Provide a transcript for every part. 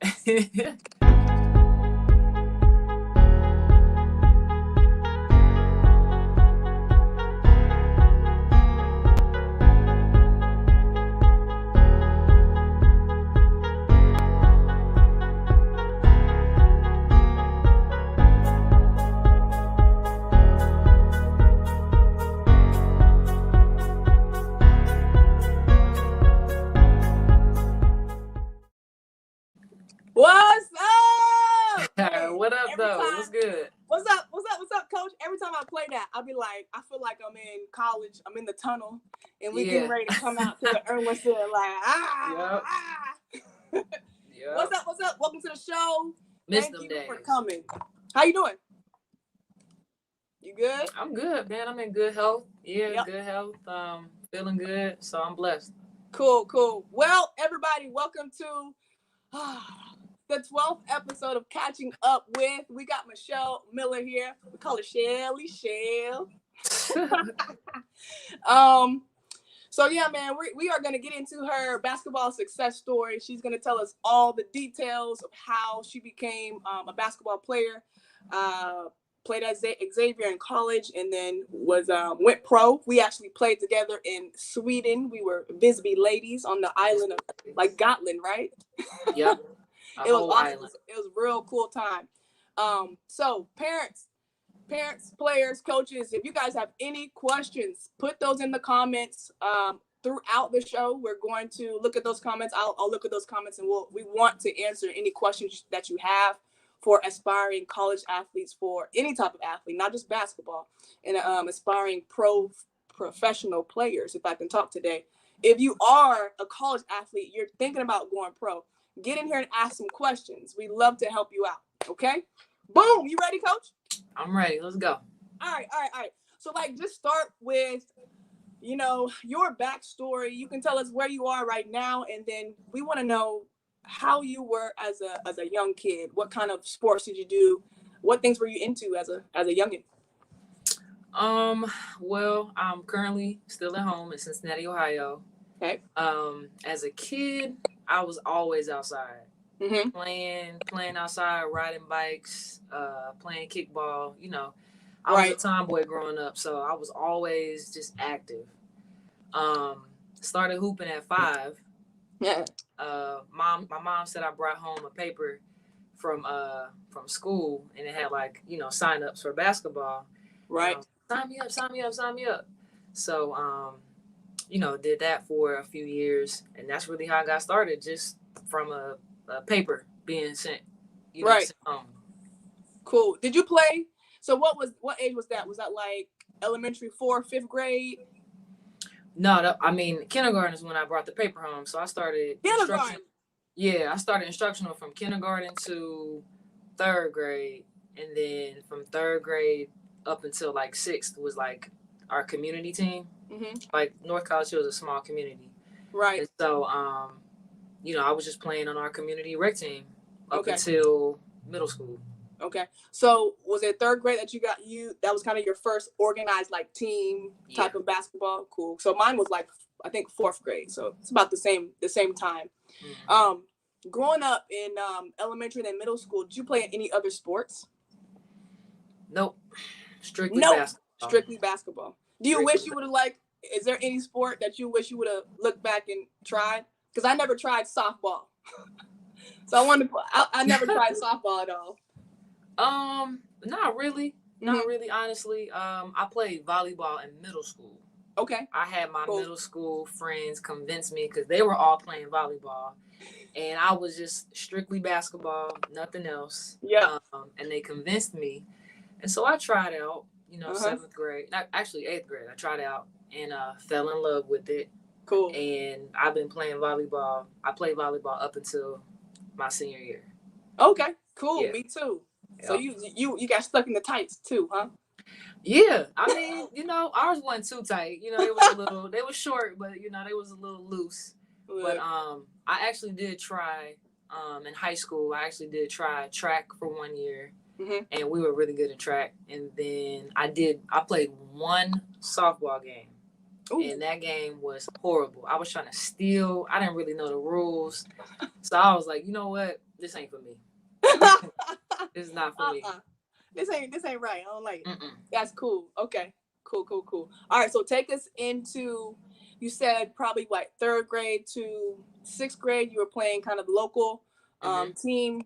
What's up? What up, though? What's good? What's up, coach? Every time I play that, I'll be like, I feel like I'm in college. I'm in the tunnel, and we getting ready to come out to the Erwin Center, like, Yep. What's up? Welcome to the show. Missed Thank them you for days. coming. How you doing? You good? I'm good, man. I'm in good health. Yeah, Yep. Good health. Feeling good, so I'm blessed. Cool. Well, everybody, welcome to the 12th episode of Catching Up With. We got Michele Miller here. We call her Chele. So yeah, man, we are going to get into her basketball success story. She's going to tell us all the details of how she became a basketball player, played at Xavier in college, and then went pro. We actually played together in Sweden. We were Visby ladies on the island of like Gotland, right? Yep. It was awesome. It was a real cool time. So parents, players, coaches, if you guys have any questions, put those in the comments throughout the show. We're going to look at those comments. I'll look at those comments, and we want to answer any questions that you have for aspiring college athletes, for any type of athlete, not just basketball, and aspiring professional players, if I can talk today. If you are a college athlete, you're thinking about going pro, get in here and ask some questions. We'd love to help you out, okay? Boom! You ready, coach? I'm ready. Let's go. All right. So, just start with, your backstory. You can tell us where you are right now, and then we want to know how you were as a young kid. What kind of sports did you do? What things were you into as a youngin'? Well, I'm currently still at home in Cincinnati, Ohio. Okay. As a kid, I was always outside. Mm-hmm. Playing outside, riding bikes, playing kickball. I was a tomboy growing up, so I was always just active. Started hooping at 5. Yeah. My mom said I brought home a paper from school, and it had sign-ups for basketball. Right. Sign me up. So did that for a few years, and that's really how I got started, just from a paper being sent. Sent home. Cool. Did you play? So what age was that? Was that like elementary, 4th, 5th grade? No, kindergarten is when I brought the paper home. So I started kindergarten. I started instructional from kindergarten to 3rd grade, and then from 3rd grade up until 6th was our community team. Mm-hmm. North College Hill is a small community, right? And so I was just playing on our community rec team up until middle school. Okay. So was it 3rd grade that that was kind of your first organized team type of basketball? Cool. So mine was I think 4th grade. So it's about the same time. Mm-hmm. Growing up in elementary and then middle school, did you play any other sports? Nope. Strictly basketball. Do you wish you would have is there any sport that you wish you would have looked back and tried? Because I never tried softball. So I never tried softball at all. Not really. Not really, honestly. I played volleyball in middle school. Okay. I had my middle school friends convince me, because they were all playing volleyball, and I was just strictly basketball, nothing else. Yeah. And they convinced me, and so I tried out. 7th grade, actually 8th grade. I tried out and fell in love with it. Cool. And I've been playing volleyball. I played volleyball up until my senior year. Okay. Cool. Yeah. Me too. Yep. So you got stuck in the tights too, huh? Yeah. Ours wasn't too tight. It was a little, they were short, but they was a little loose. Yeah. But I actually did try in high school. I actually did try track for 1 year. Mm-hmm. And we were really good at track. And then I played one softball game. Ooh. And that game was horrible. I was trying to steal. I didn't really know the rules. So I was like, you know what? This ain't for me. This is not for me. This ain't right. I don't like it. Mm-mm. That's cool. Okay. Cool. All right. So take us into, you said probably what, 3rd grade to 6th grade, you were playing kind of local team.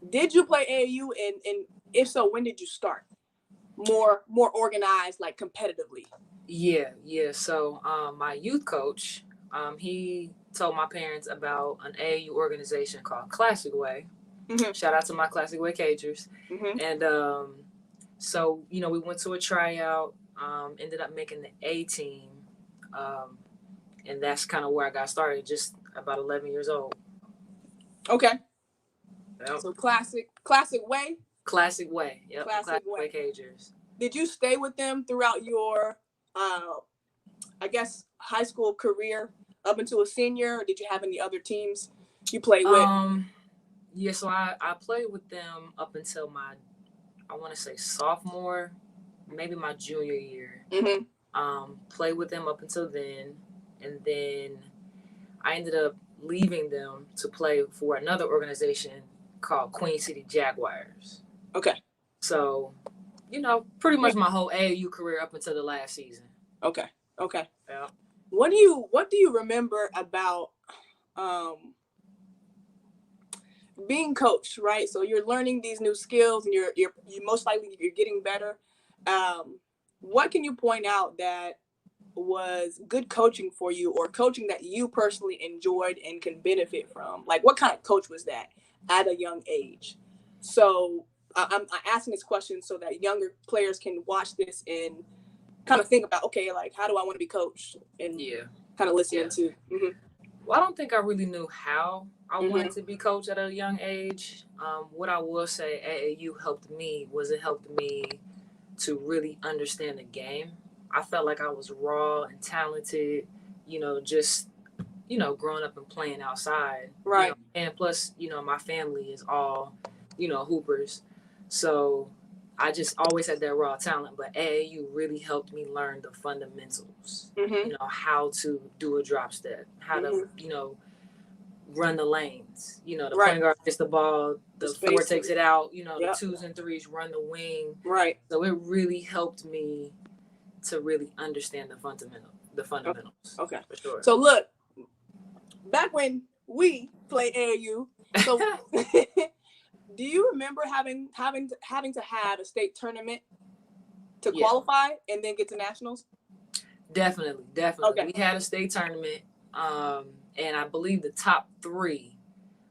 Did you play AAU? And if so, when did you start? More organized, like competitively. Yeah. So my youth coach, he told my parents about an AAU organization called Classic Way. Shout out to my Classic Way Cagers. And so, we went to a tryout, ended up making the A team. And that's kind of where I got started, just about 11 years old. Okay. Yep. So Classic Way. Classic Way. Yep. Classic Way Cagers. Did you stay with them throughout your, I guess, high school career up until a senior? Or did you have any other teams you played with? Yeah, so I played with them up until my, I want to say sophomore, maybe my junior year. Played with them up until then. And then I ended up leaving them to play for another organization called Queen City Jaguars. Okay. So, pretty much my whole AAU career up until the last season. Okay. Yeah. What do you remember about being coached, right? So you're learning these new skills, and you're most likely you're getting better. What can you point out that was good coaching for you, or coaching that you personally enjoyed and can benefit from? Like, what kind of coach was that at a young age? So I'm asking this question so that younger players can watch this and kind of think about, okay, like, how do I want to be coached? And kind of listen to. Well, I don't think I really knew how I wanted to be coached at a young age. What I will say AAU helped me was it helped me to really understand the game. I felt like I was raw and talented, just, growing up and playing outside. Right. And plus, my family is all, hoopers. So I just always had that raw talent, but AAU really helped me learn the fundamentals, how to do a drop step, how to, run the lanes, the point guard gets the ball, the 4 takes it out, the 2s and 3s run the wing. Right. So it really helped me to really understand the fundamentals. Okay. For sure. So look, back when we played AAU, so do you remember having to have a state tournament to qualify and then get to nationals? Definitely. Okay. We had a state tournament, and I believe the top 3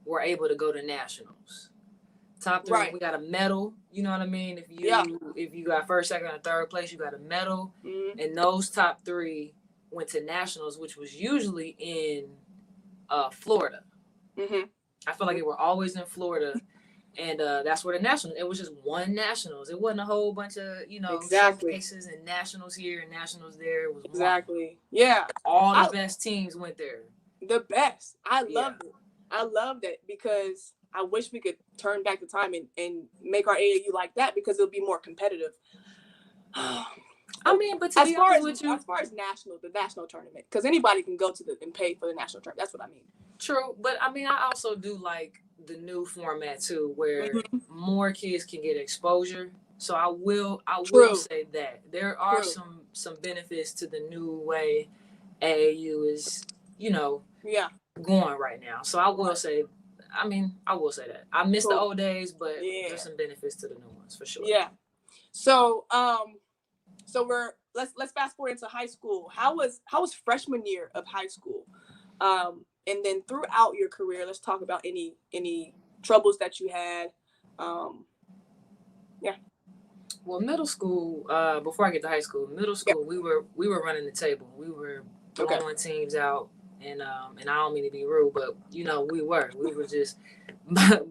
were able to go to nationals. Top 3, we got a medal. You know what I mean? If you got 1st, 2nd, or 3rd place, you got a medal. And those top 3 went to nationals, which was usually in Florida. I feel like it were always in Florida. And that's where the nationals. It was just one nationals. It wasn't a whole bunch of showcases and nationals here and nationals there. It was one. Yeah. All the best teams went there. The best. I loved it. I loved it because I wish we could turn back the time and make our AAU like that, because it'll be more competitive. I mean, but to be honest with you, as far as the national tournament, because anybody can go to and pay for the national tournament. That's what I mean. True, but I mean, I also do like the new format too, where more kids can get exposure. So I will say that there are some benefits to the new way AAU is, going right now. So I will say that I miss the old days, but there's some benefits to the new ones for sure. Yeah. So let's fast forward into high school. How was freshman year of high school? And then throughout your career, let's talk about any troubles that you had. Well, middle school, before I get to high school, we were running the table. We were blowing teams out, and I don't mean to be rude, but we were just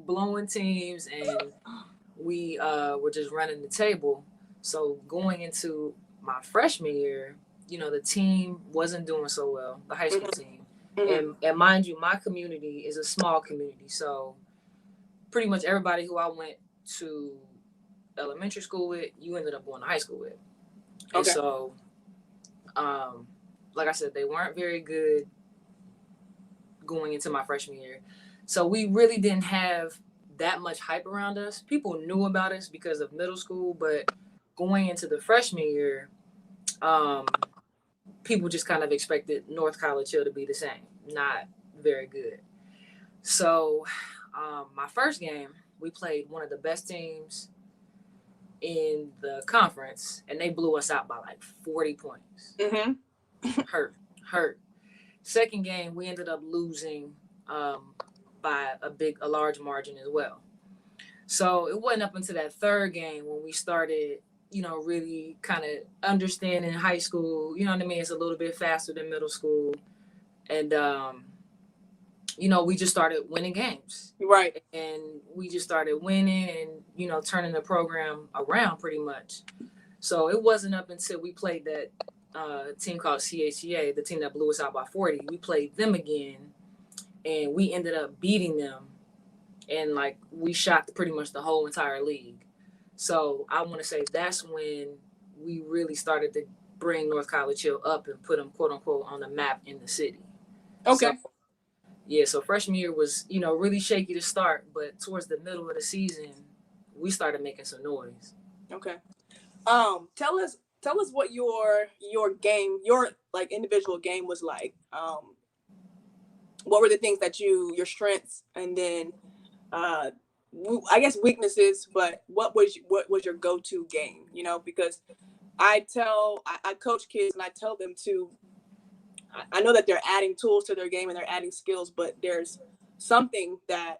blowing teams, and we were just running the table. So going into my freshman year, the team wasn't doing so well, the high school team. And mind you, my community is a small community. So pretty much everybody who I went to elementary school with, you ended up going to high school with. And so like I said, they weren't very good going into my freshman year. So we really didn't have that much hype around us. People knew about us because of middle school, but going into the freshman year, people just kind of expected North College Hill to be the same. Not very good. So my first game, we played one of the best teams in the conference, and they blew us out by like 40 points. Mm-hmm. Hurt. Second game, we ended up losing by a large margin as well. So it wasn't up until that third game when we started, really kind of understanding high school. You know what I mean? It's a little bit faster than middle school. And, we just started winning games. Right. And we just started winning and, turning the program around pretty much. So it wasn't up until we played that team called CHCA, the team that blew us out by 40. We played them again, and we ended up beating them. And, we shocked pretty much the whole entire league. So I want to say that's when we really started to bring North College Hill up and put them, quote unquote, on the map in the city. Okay. So freshman year was, really shaky to start, but towards the middle of the season, we started making some noise. Okay. Tell us what your game, your individual game was like. What were the things that your strengths, and then I guess weaknesses, but what was your go-to game? Because I coach kids and I tell them I know that they're adding tools to their game and they're adding skills, but there's something that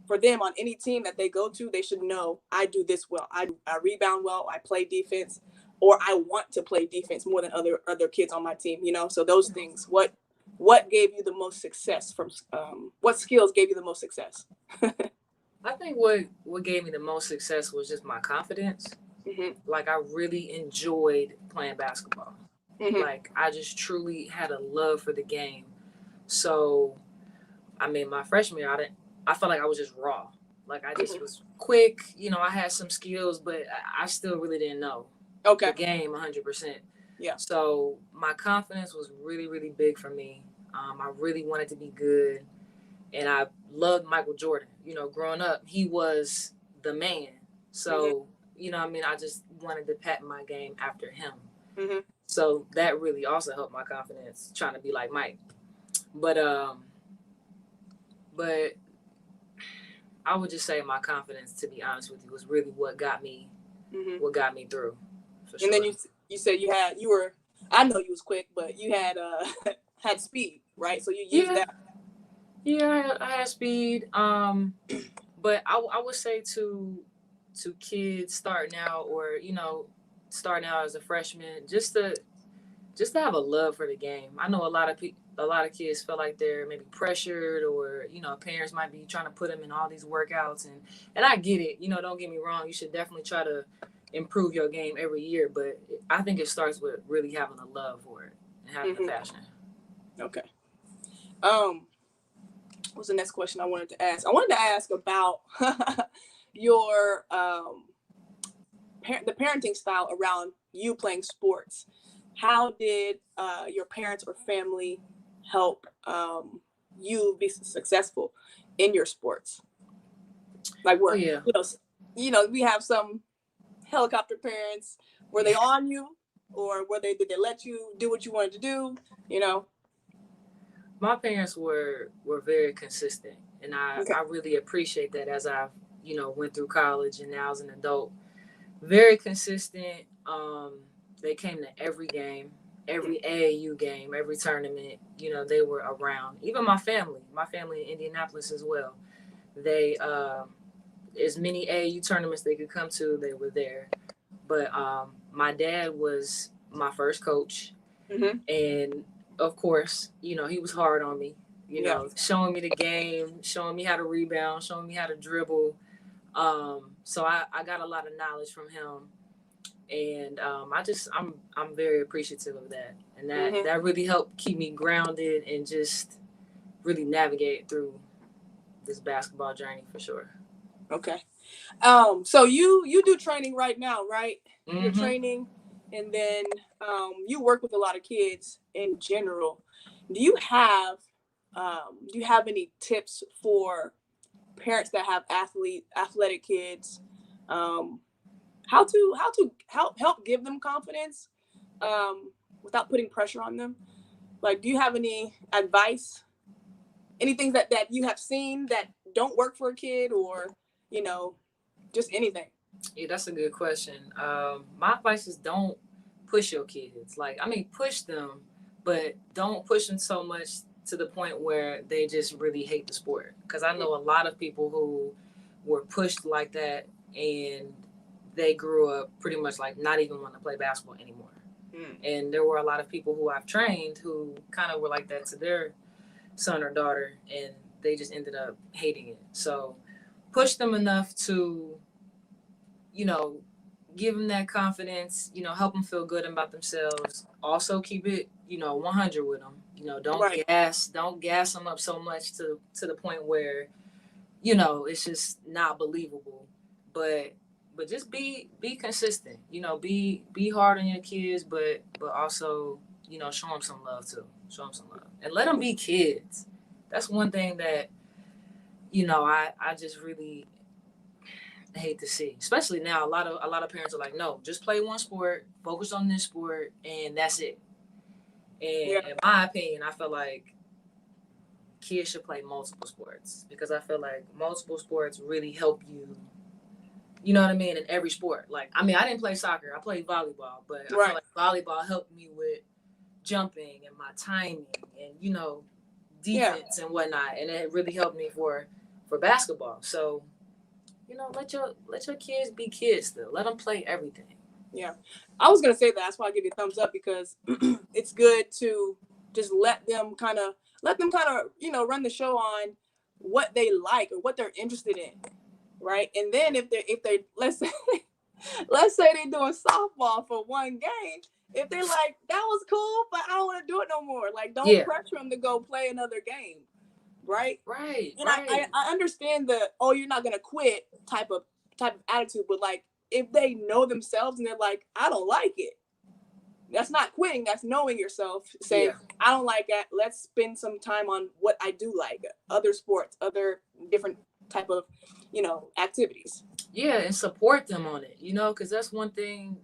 for them on any team that they go to, they should know I do this well. I rebound well. I play defense, or I want to play defense more than other kids on my team. So those things. What gave you the most success from? What skills gave you the most success? I think what gave me the most success was just my confidence. Mm-hmm. I really enjoyed playing basketball. Mm-hmm. I just truly had a love for the game. So, my freshman year, I felt like I was just raw. I just was quick. I had some skills, but I still really didn't know the game 100%. Yeah. So my confidence was really, really big for me. I really wanted to be good. And I loved Michael Jordan. Growing up, he was the man. So, I just wanted to patent my game after him. Mm-hmm. So that really also helped my confidence, trying to be like Mike. But I would just say my confidence, to be honest with you, was really what got me through. For sure. And then you said I know you was quick, but you had had speed, right? So you used that. Yeah, I had speed. But I would say to kids starting out, or starting out as a freshman, just to have a love for the game. I know a lot of kids feel like they're maybe pressured, or parents might be trying to put them in all these workouts, and I get it. Don't get me wrong. You should definitely try to improve your game every year, but I think it starts with really having a love for it and having a passion. Okay. What's the next question I wanted to ask? I wanted to ask about your the parenting style around you playing sports. How did your parents or family help you be successful in your sports? We have some helicopter parents. Were they on you, or did they let you do what you wanted to do? My parents were very consistent, and I really appreciate that as I went through college and now as an adult. Very consistent. They came to every game, every AAU game, every tournament. They were around. Even my family in Indianapolis as well. They as many AAU tournaments they could come to, they were there. But my dad was my first coach, and of course, he was hard on me. Showing me the game, showing me how to rebound, showing me how to dribble. So I got a lot of knowledge from him, and I'm very appreciative of that, and that really helped keep me grounded and just really navigate through this basketball journey for sure. Okay. So you do training right now, right? You're training. and then you work with a lot of kids in general. Do you have any tips for parents that have athletic kids? How to help give them confidence without putting pressure on them? Like, do you have any advice? Anything that you have seen that don't work for a kid, or just anything? Yeah, that's a good question. My advice is don't push your kids. Like, I mean, push them, but don't push them so much to the point where they just really hate the sport. Because I know a lot of people who were pushed like that, and they grew up pretty much like not even want to play basketball anymore. And there were a lot of people who I've trained who kind of were like that to their son or daughter, and they just ended up hating it. So push them enough to, give them that confidence, help them feel good about themselves. Also keep it, 100 with them. Don't gas them up so much to the point where, it's just not believable. But just be consistent, be hard on your kids, but also, show them some love too. Show them some love and let them be kids. That's one thing that, I just really hate to see, especially now. A lot of parents are like, no, just play one sport, focus on this sport, and that's it. And in my opinion, I feel like kids should play multiple sports, because I feel like multiple sports really help you. You know what I mean? In every sport. Like, I mean, I didn't play soccer. I played volleyball, but I feel like volleyball helped me with jumping and my timing and, defense and whatnot. And it really helped me for basketball. So, let your kids be kids still. Let them play everything. Yeah. I was going to say that. That's why I give you a thumbs up, because it's good to just let them kind of, run the show on what they like or what they're interested in. Right. And then if they let's say they're doing softball for one game, if they're like, that was cool, but I don't want to do it no more. Like, don't pressure them to go play another game. Right. And I understand the, you're not going to quit type of attitude. But like, if they know themselves and they're like, I don't like it. That's not quitting. That's knowing yourself, saying, I don't like it. Let's spend some time on what I do like, other sports, other different type of, activities. Yeah, and support them on it, because that's one thing,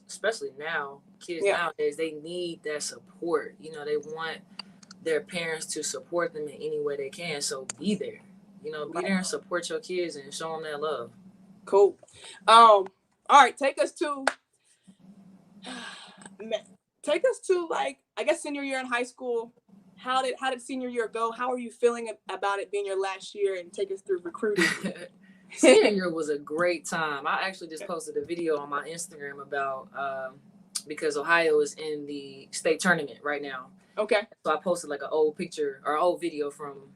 especially now, kids nowadays, they need that support. They want their parents to support them in any way they can. So be there, be there and support your kids and show them that love. Cool. All right, take us to like, I guess, senior year in high school. How did senior year go? How are you feeling about it being your last year? And take us through recruiting. Senior year was a great time. I actually just posted a video on my Instagram about because Ohio is in the state tournament right now. Okay. So I posted like an old picture or old video from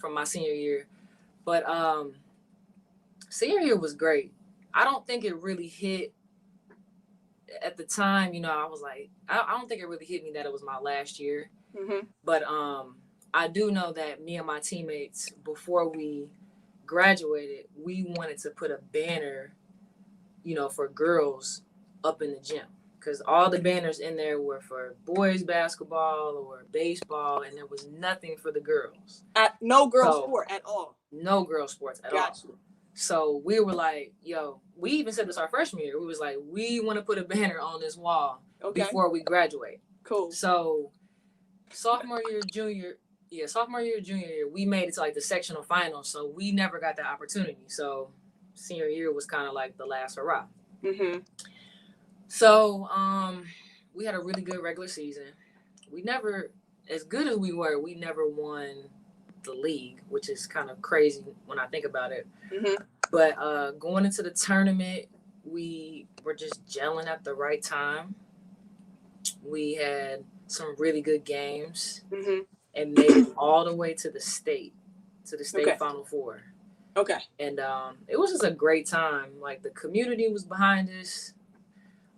my senior year. But senior year was great. I don't think it really hit at the time. I was like, I don't think it really hit me that it was my last year. Mm-hmm. But I do know that me and my teammates, before we graduated, we wanted to put a banner, for girls up in the gym, because all the banners in there were for boys basketball or baseball, and there was nothing for the girls. No girl sport at all. No girl sports at all. So we were like, yo, we even said this our freshman year. We was like, we want to put a banner on this wall before we graduate. Cool. So sophomore year, junior year, we made it to like the sectional finals. So we never got that opportunity. So senior year was kind of like the last hurrah. Mm-hmm. So we had a really good regular season. We never, as good as we never won the league, which is kind of crazy when I think about it. Mm-hmm. But going into the tournament, we were just gelling at the right time. We had some really good games. Mm-hmm. And made it all the way to the state Final Four. Okay. And it was just a great time. Like, the community was behind us.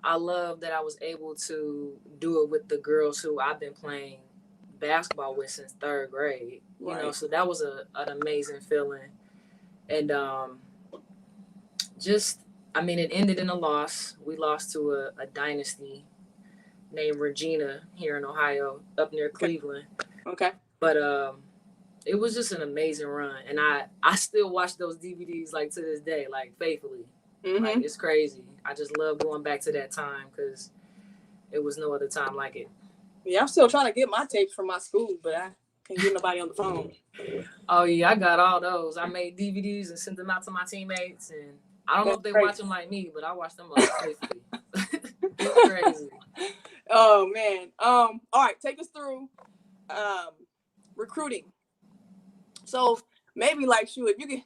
I love that I was able to do it with the girls who I've been playing basketball with since third grade. So that was an amazing feeling. And just I mean, it ended in a loss. We lost to a dynasty named Regina here in Ohio, up near Cleveland. Okay. But it was just an amazing run, and I still watch those DVDs like to this day, like faithfully. Mm-hmm. Like it's crazy. I just love going back to that time because it was no other time like it. Yeah, I'm still trying to get my tapes from my school, but I can't get nobody on the phone. Oh yeah, I got all those. I made DVDs and sent them out to my teammates, and I don't know if they watch them like me, but I watch them all faithfully. It's crazy. Oh man. All right, take us through recruiting. So maybe like shoot, if you could,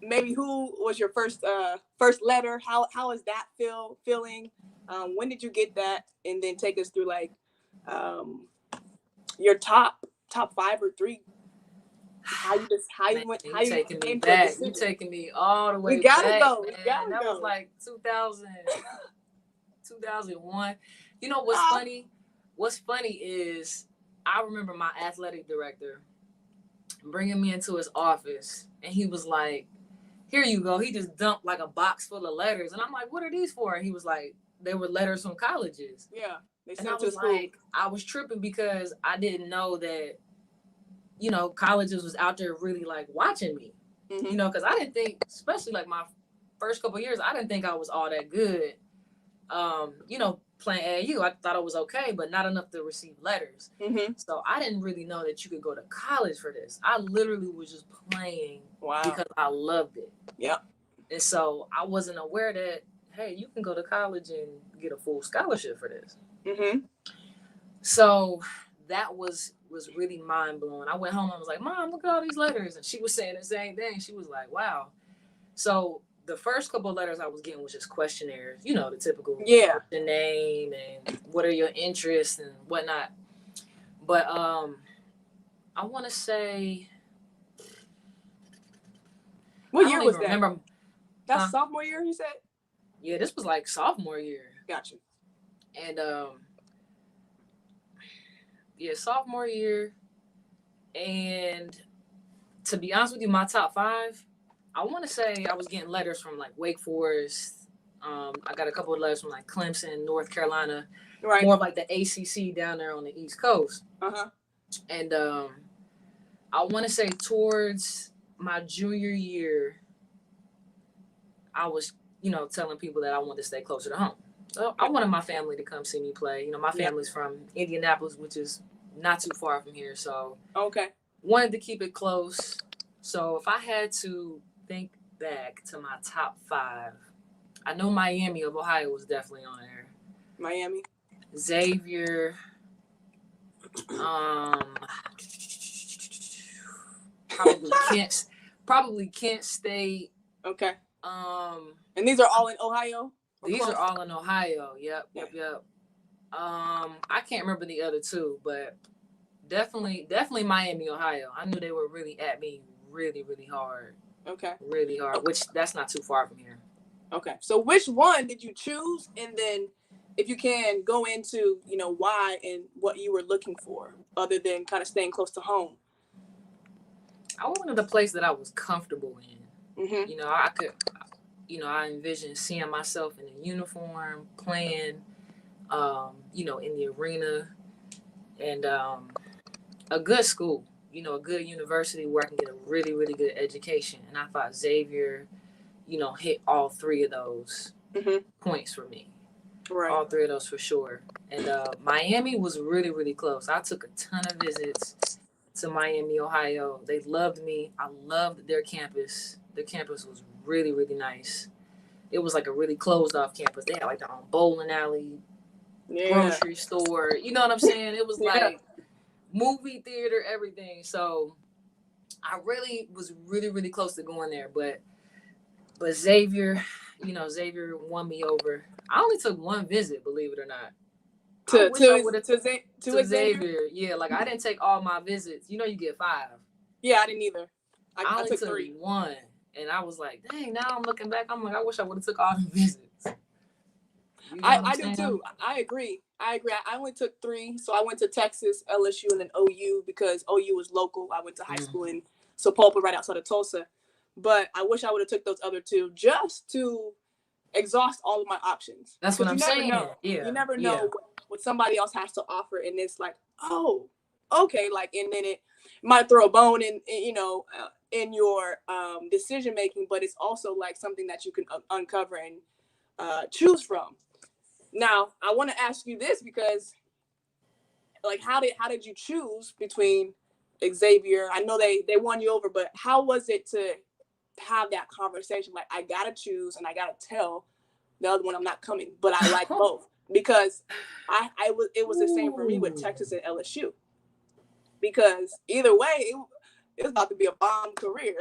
maybe who was your first letter? How is that feeling? When did you get that? And then take us through like your top 5 or 3. How you went? How you taking me came back? to the You taking me all the way we gotta back, go. Man. We gotta that go. was like 2001. You know what's funny? What's funny is I remember my athletic director bringing me into his office, and he was like, "Here you go." He just dumped like a box full of letters, and I'm like, "What are these for?" And he was like, "They were letters from colleges." Yeah, they and I was like, I was tripping because I didn't know that, you know, colleges was out there really like watching me. Mm-hmm. You know, because I didn't think, especially like my first couple of years, I didn't think I was all that good. You know, playing AAU, I thought I was okay, but not enough to receive letters. Mm-hmm. So I didn't really know that you could go to college for this. I literally was just playing because I loved it. Yeah. And so I wasn't aware that, hey, you can go to college and get a full scholarship for this. Mm-hmm. So that was really mind blowing. I went home and was like, "Mom, look at all these letters," and she was saying the same thing. She was like, "Wow." So the first couple of letters I was getting was just questionnaires, you know, the typical, yeah, the name and what are your interests and whatnot. But I want to say, what year was that? Remember, that's sophomore year, you said? Yeah, this was like sophomore year. Gotcha. And yeah, sophomore year. And to be honest with you, my top 5, I want to say I was getting letters from like Wake Forest. I got a couple of letters from like Clemson, North Carolina, right? More of like the ACC down there on the East Coast. And I want to say towards my junior year, I was, you know, telling people that I wanted to stay closer to home. So I wanted my family to come see me play. You know, my family's from Indianapolis, which is not too far from here. So wanted to keep it close. So if I had to think back to my top 5, I know Miami of Ohio was definitely on there. Miami. Xavier. Probably Kent State. Okay. And these are all in Ohio? These are all in Ohio. Yep. I can't remember the other 2, but definitely Miami, Ohio. I knew they were really at me really, really hard. Okay. Really hard, which that's not too far from here. Okay. So which one did you choose? And then if you can go into, you know, why and what you were looking for other than kind of staying close to home. I wanted a place that I was comfortable in. Mm-hmm. You know, I envisioned seeing myself in a uniform, playing, you know, in the arena, and a good school, you know, a good university where I can get a really, really good education. And I thought Xavier, you know, hit all 3 of those points for me. Right. All 3 of those for sure. And Miami was really, really close. I took a ton of visits to Miami, Ohio. They loved me. I loved their campus. Their campus was really, really nice. It was like a really closed off campus. They had like their own bowling alley, grocery store. You know what I'm saying? It was like movie theater, everything. So I really was really, really close to going there. But Xavier, you know, Xavier won me over. I only took 1 visit, believe it or not. To Xavier. Yeah, like I didn't take all my visits. You know, you get 5. Yeah, I didn't either. I only took 3. 1. And I was like, dang, now I'm looking back. I'm like, I wish I would have took all the visits. You know I do too. I agree. I only took 3. So I went to Texas, LSU, and then OU because OU was local. I went to high school in Sapulpa right outside of Tulsa. but I wish I would have took those other two just to exhaust all of my options. That's what I'm saying. Yeah. You never know what somebody else has to offer, and it's like, oh, okay, like, and then it might throw a bone in in your decision making, but it's also like something that you can uncover and choose from. Now, I want to ask you this because, like, how did you choose between Xavier? I know they won you over, but how was it to have that conversation? Like, I gotta choose, and I gotta tell the other one I'm not coming, but I like both, because it was the same for me with Texas and LSU, because either way it was about to be a bomb career,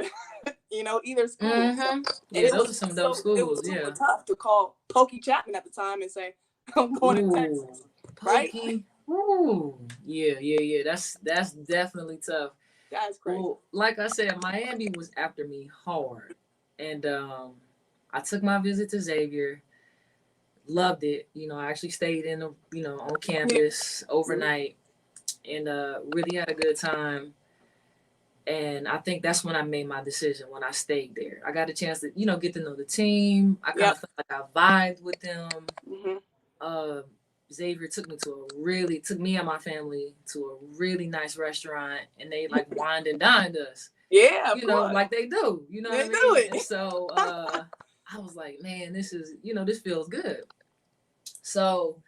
either school. Mm-hmm. So, yeah, those are some dope schools. It was super tough to call Pokey Chapman at the time and say, I'm going to Texas, right? Ooh. Yeah. That's definitely tough. That's crazy. Well, like I said, Miami was after me hard, and I took my visit to Xavier. Loved it. I actually stayed in on campus overnight, and really had a good time. And I think that's when I made my decision, when I stayed there. I got a chance to, get to know the team. I kind of felt like I vibed with them. Mm-hmm. Xavier took me and my family to a really nice restaurant, and they like wined and dined us. Yeah, like they do. You know what I mean? Do it. And so I was like, man, this is, this feels good. So,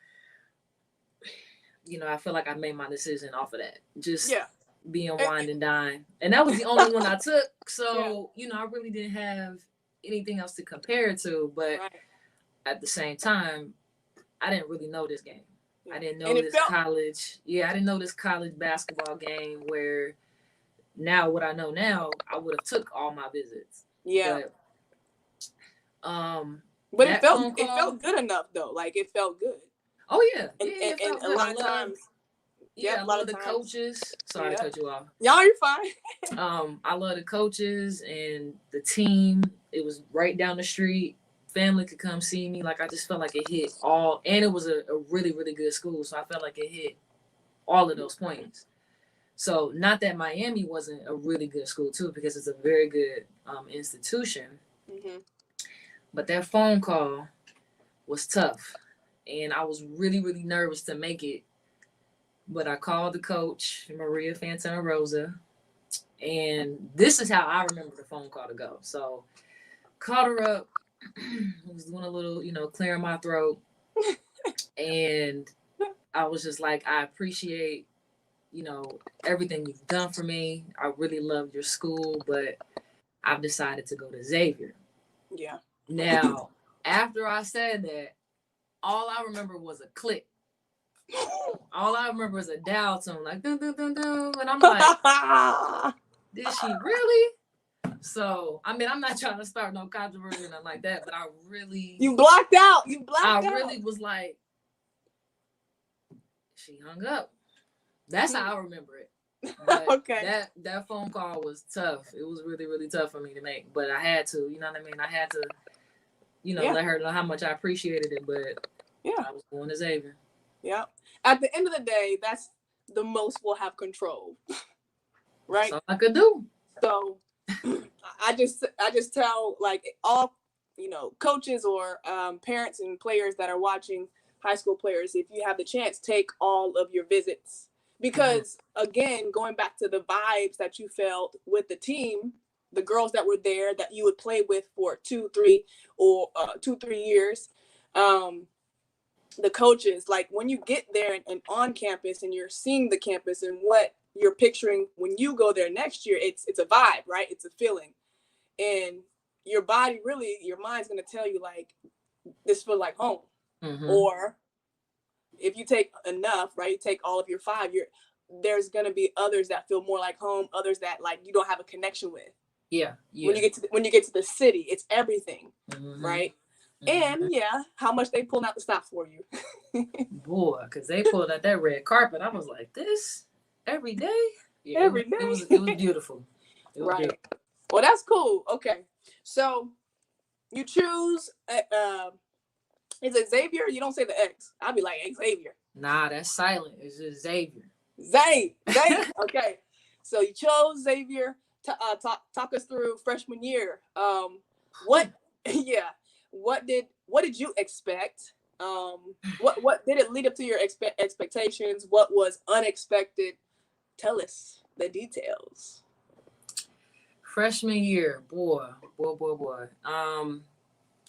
I feel like I made my decision off of that. Just being wined and dined. And that was the only one I took. So, I really didn't have anything else to compare it to. But at the same time, I didn't really know this game. I didn't know this college. Yeah, I didn't know this college basketball game where now what I know now, I would have took all my visits. Yeah. But it felt good enough though. Like, it felt good. Oh yeah. And a lot of times. Yeah, I love the coaches. Sorry to cut you off. Y'all, you're fine. I love the coaches and the team. It was right down the street. Family could come see me. Like, I just felt like it hit all, and it was a really, really good school. So I felt like it hit all of those points. So not that Miami wasn't a really good school too, because it's a very good institution. Mm-hmm. But that phone call was tough, and I was really, really nervous to make it. But I called the coach, Maria Fantana Rosa, and this is how I remember the phone call to go. So called her up, was doing a little, clearing my throat. And I was just like, I appreciate, everything you've done for me. I really love your school, but I've decided to go to Xavier. Yeah. Now, after I said that, all I remember was a click. All I remember was a dial tone, like dun dun dun dun, and I'm like, did she really? So, I mean, I'm not trying to start no controversy or nothing like that, but I really You blacked out. I really was like, she hung up. That's how I remember it. But okay. That phone call was tough. It was really, really tough for me to make, but I had to. You know what I mean? I had to, let her know how much I appreciated it. But I was going to Xavier. Yeah. At the end of the day, that's the most we'll have control, right? That's all I could do. So I just tell, like, all coaches or parents and players that are watching, high school players, if you have the chance, take all of your visits, because again, going back to the vibes that you felt with the team, the girls that were there that you would play with for 2-3 years. The coaches, like, when you get there and on campus and you're seeing the campus and what you're picturing when you go there next year, it's a vibe, right? It's a feeling. And your body, really, your mind's going to tell you, like, this feels like home. Mm-hmm. Or if you take enough, right, you take all of your 5, there's going to be others that feel more like home, others that, like, you don't have a connection with. Yeah. When you get to the city, it's everything, right? And how much they pulling out the stops for you. Boy, because they pulled out that red carpet. I was like, this every day? Yeah, every day. It was beautiful. It was beautiful. Well, that's cool. Okay. So you choose, is it Xavier? You don't say the X. I'll be like, Xavier. Nah, that's silent. It's just Xavier. Xavier. Okay. So you chose Xavier. talk us through freshman year. What yeah, what did you expect? What did it lead up to your expectations? What was unexpected? Tell us the details. Freshman year, boy.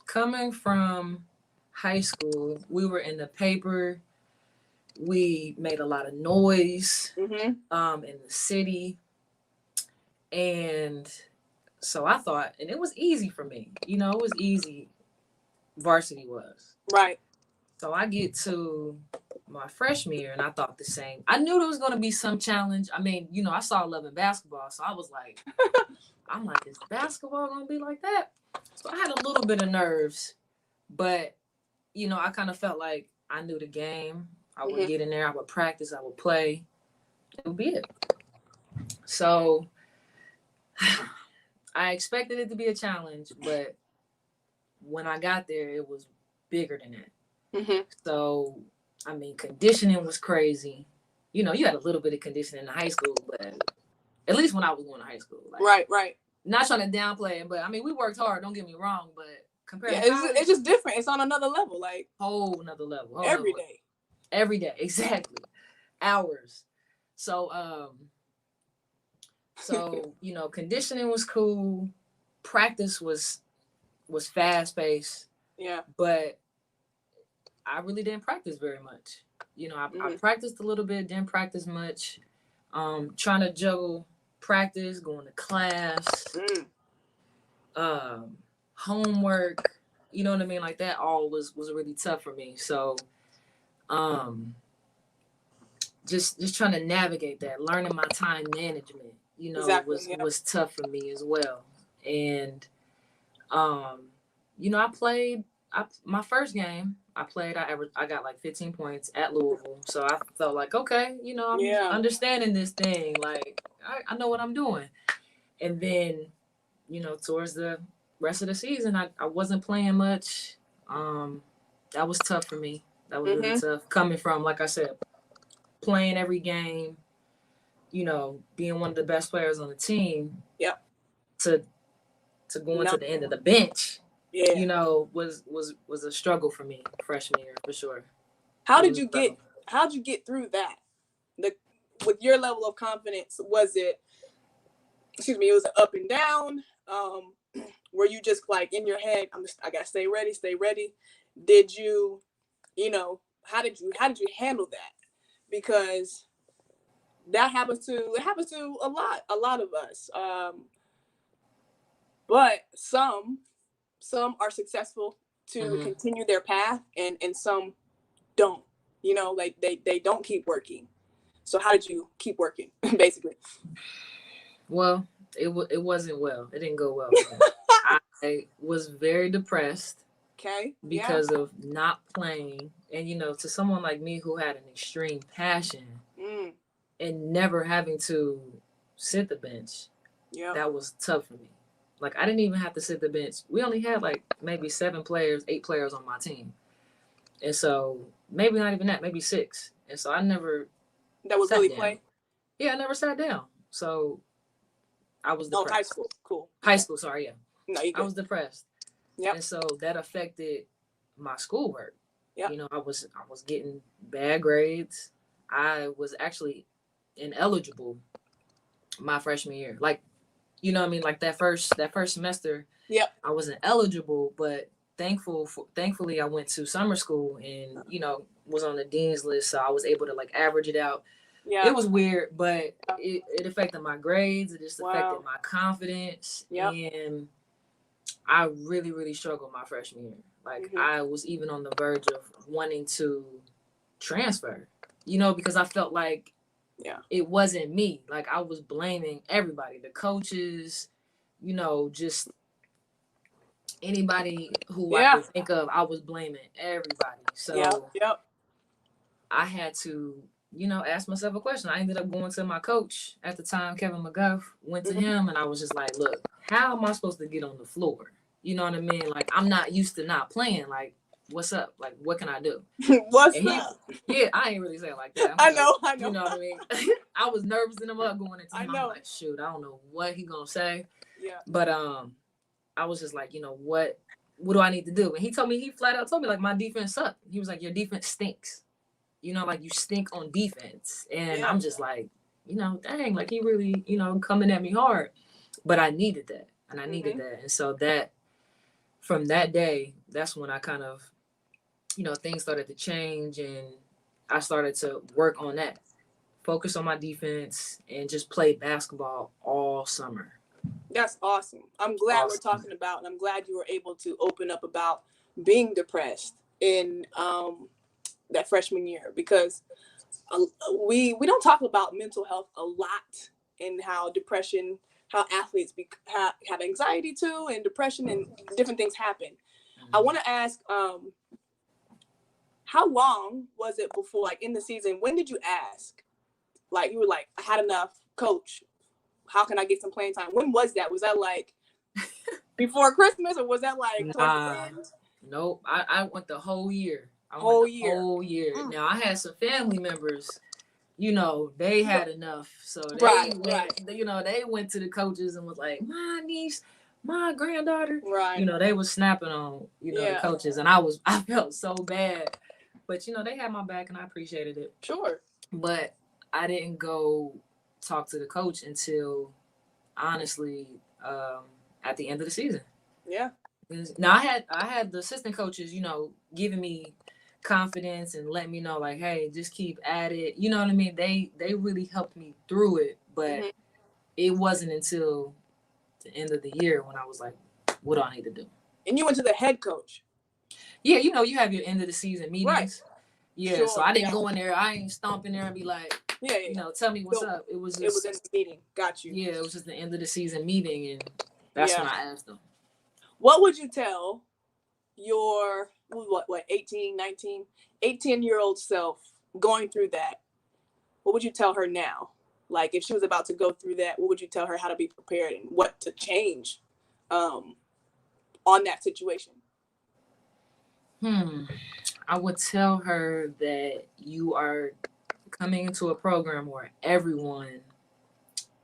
Coming from high school, we were in the paper. We made a lot of noise in the city. And so I thought, and it was easy for me. It was easy. Varsity was. Right. So I get to my freshman year and I thought the same. I knew there was going to be some challenge. I mean, I saw Love and Basketball. So I was like, is basketball going to be like that? So I had a little bit of nerves, but, I kind of felt like I knew the game. I would get in there, I would practice, I would play. It would be it. So I expected it to be a challenge, but when I got there, it was bigger than that. So, I mean, conditioning was crazy. You had a little bit of conditioning in high school, but at least when I was going to high school. Like, right. Not trying to downplay it, but I mean, we worked hard, don't get me wrong, but compared to college, it's just different. It's on another level, like whole another level. Every day, exactly. Hours. So, conditioning was cool. Practice was fast paced. Yeah. But I really didn't practice very much. I practiced a little bit, didn't practice much. Trying to juggle practice, going to class, homework, you know what I mean? Like that all was really tough for me. So just trying to navigate that, learning my time management, was tough for me as well. And I played my first game. I got like 15 points at Louisville. So I felt like, okay, I'm understanding this thing. Like I know what I'm doing. And then, towards the rest of the season, I wasn't playing much. That was tough for me. That was really tough. Coming from, like I said, playing every game, being one of the best players on the team. Yep. To going to the end of the bench. Yeah. Was a struggle for me freshman year for sure. How'd you get through that? With your level of confidence, was it was up and down? Were you just like in your head, I gotta stay ready? Did you, how did you handle that? Because that happens to a lot of us. But some are successful to continue their path, and some don't. Like they don't keep working. So how did you keep working, basically? Well, it wasn't well. It didn't go well. I was very depressed. Okay. Because of not playing, and to someone like me who had an extreme passion and never having to sit the bench, that was tough for me. Like I didn't even have to sit the bench. We only had like maybe 8 players on my team, and so maybe not even that, maybe 6. And so I never. That was really play. Yeah, I never sat down. So I was depressed. Oh, high school, cool. High school, sorry, yeah. No, you good. I was depressed. Yeah. And so that affected my schoolwork. Yeah. I was getting bad grades. I was actually ineligible my freshman year. Like, like that first semester. Yep. I wasn't eligible, but thankfully I went to summer school and, was on the dean's list. So I was able to like average it out. Yeah. It was weird, but it affected my grades. It just affected my confidence. Yep. And I really, really struggled my freshman year. Like I was even on the verge of wanting to transfer, because I felt like it wasn't me. Like I was blaming everybody, the coaches, just anybody who I could think of. I was blaming everybody. So I had to, ask myself a question. I ended up going to my coach at the time, Kevin McGuff, went to him and I was just like, look, how am I supposed to get on the floor? You know what I mean? Like, I'm not used to not playing. Like, what's up? Like, what can I do? What's up? Yeah, I ain't really saying like that. I know. You know what I mean? I was nervous in the mug going into him. I'm like, shoot, I don't know what he gonna say. Yeah. But I was just like, what do I need to do? And he flat out told me, like, my defense sucked. He was like, your defense stinks. Like, you stink on defense. And I'm just like, dang, like, he really, coming at me hard. But I needed that. And I needed that. And so from that day, that's when I kind of, things started to change, and I started to work on that, focus on my defense, and just play basketball all summer. That's awesome. I'm glad we're talking about, and I'm glad you were able to open up about being depressed in that freshman year, because we don't talk about mental health a lot, and how athletes have anxiety too, and depression, and different things happen. I want to ask, how long was it before, like, in the season, when did you ask? Like, you were like, I had enough, coach. How can I get some playing time? When was that? Was that like before Christmas, or was that like towards the end? Nope. I went the whole year. Whole year. Now, I had some family members, they had enough. So they went to the coaches and was like, my niece, my granddaughter. Right. They was snapping on, the coaches. And I felt so bad. But, they had my back, and I appreciated it. Sure. But I didn't go talk to the coach until, honestly, at the end of the season. Yeah. Now, I had the assistant coaches, giving me confidence and letting me know, like, hey, just keep at it. You know what I mean? They really helped me through it. But it wasn't until the end of the year when I was like, what do I need to do? And you went to the head coach. Yeah, you have your end of the season meetings. Right. Yeah, sure. So I didn't go in there. I ain't stomping there and be like, tell me what's up. It was in the meeting. Got you. Yeah, it was just the end of the season meeting, and that's when I asked them. What would you tell your 18-year-old self going through that? What would you tell her now? Like, if she was about to go through that, what would you tell her how to be prepared and what to change on that situation? I would tell her that you are coming into a program where everyone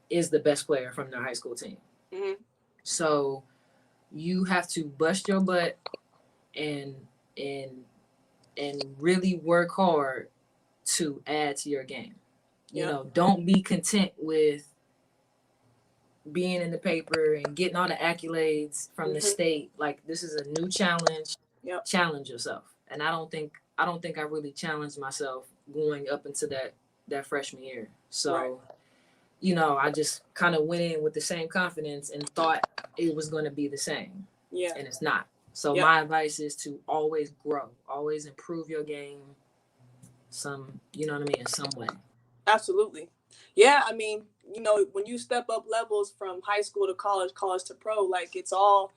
is the best player from their high school team. Mm-hmm. So you have to bust your butt and really work hard to add to your game. Don't be content with being in the paper and getting all the accolades from the state. Like, this is a new challenge. Challenge yourself. And I don't think I really challenged myself going up into that freshman year. So, I just kind of went in with the same confidence and thought it was going to be the same. Yeah. And it's not. So my advice is to always grow, always improve your game. In some way. Absolutely. Yeah. I mean, when you step up levels from high school to college to pro, like, it's all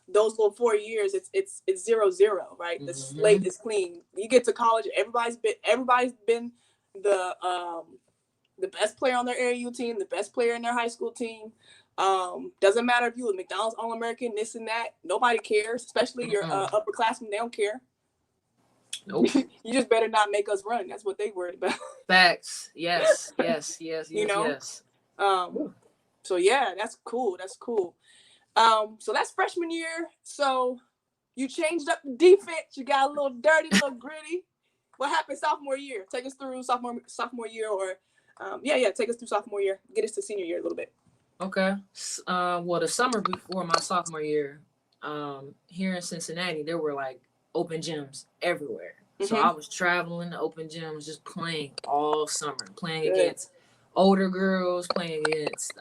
those little 4 years, it's 0-0, right? The slate is clean. You get to college, everybody's been the best player on their AAU team, the best player in their high school team. Doesn't matter if you were McDonald's All-American, this and that. Nobody cares, especially your upperclassmen. They don't care. Nope. You just better not make us run. That's what they worried about. Facts. Yes. So yeah, that's cool. So that's freshman year. So you changed up the defense. You got a little dirty, a little gritty. What happened sophomore year? Take us through sophomore year, or take us through sophomore year. Get us to senior year a little bit. Okay. Well, the summer before my sophomore year, here in Cincinnati, there were like open gyms everywhere. So I was traveling to open gyms, just playing all summer, playing against older girls, playing against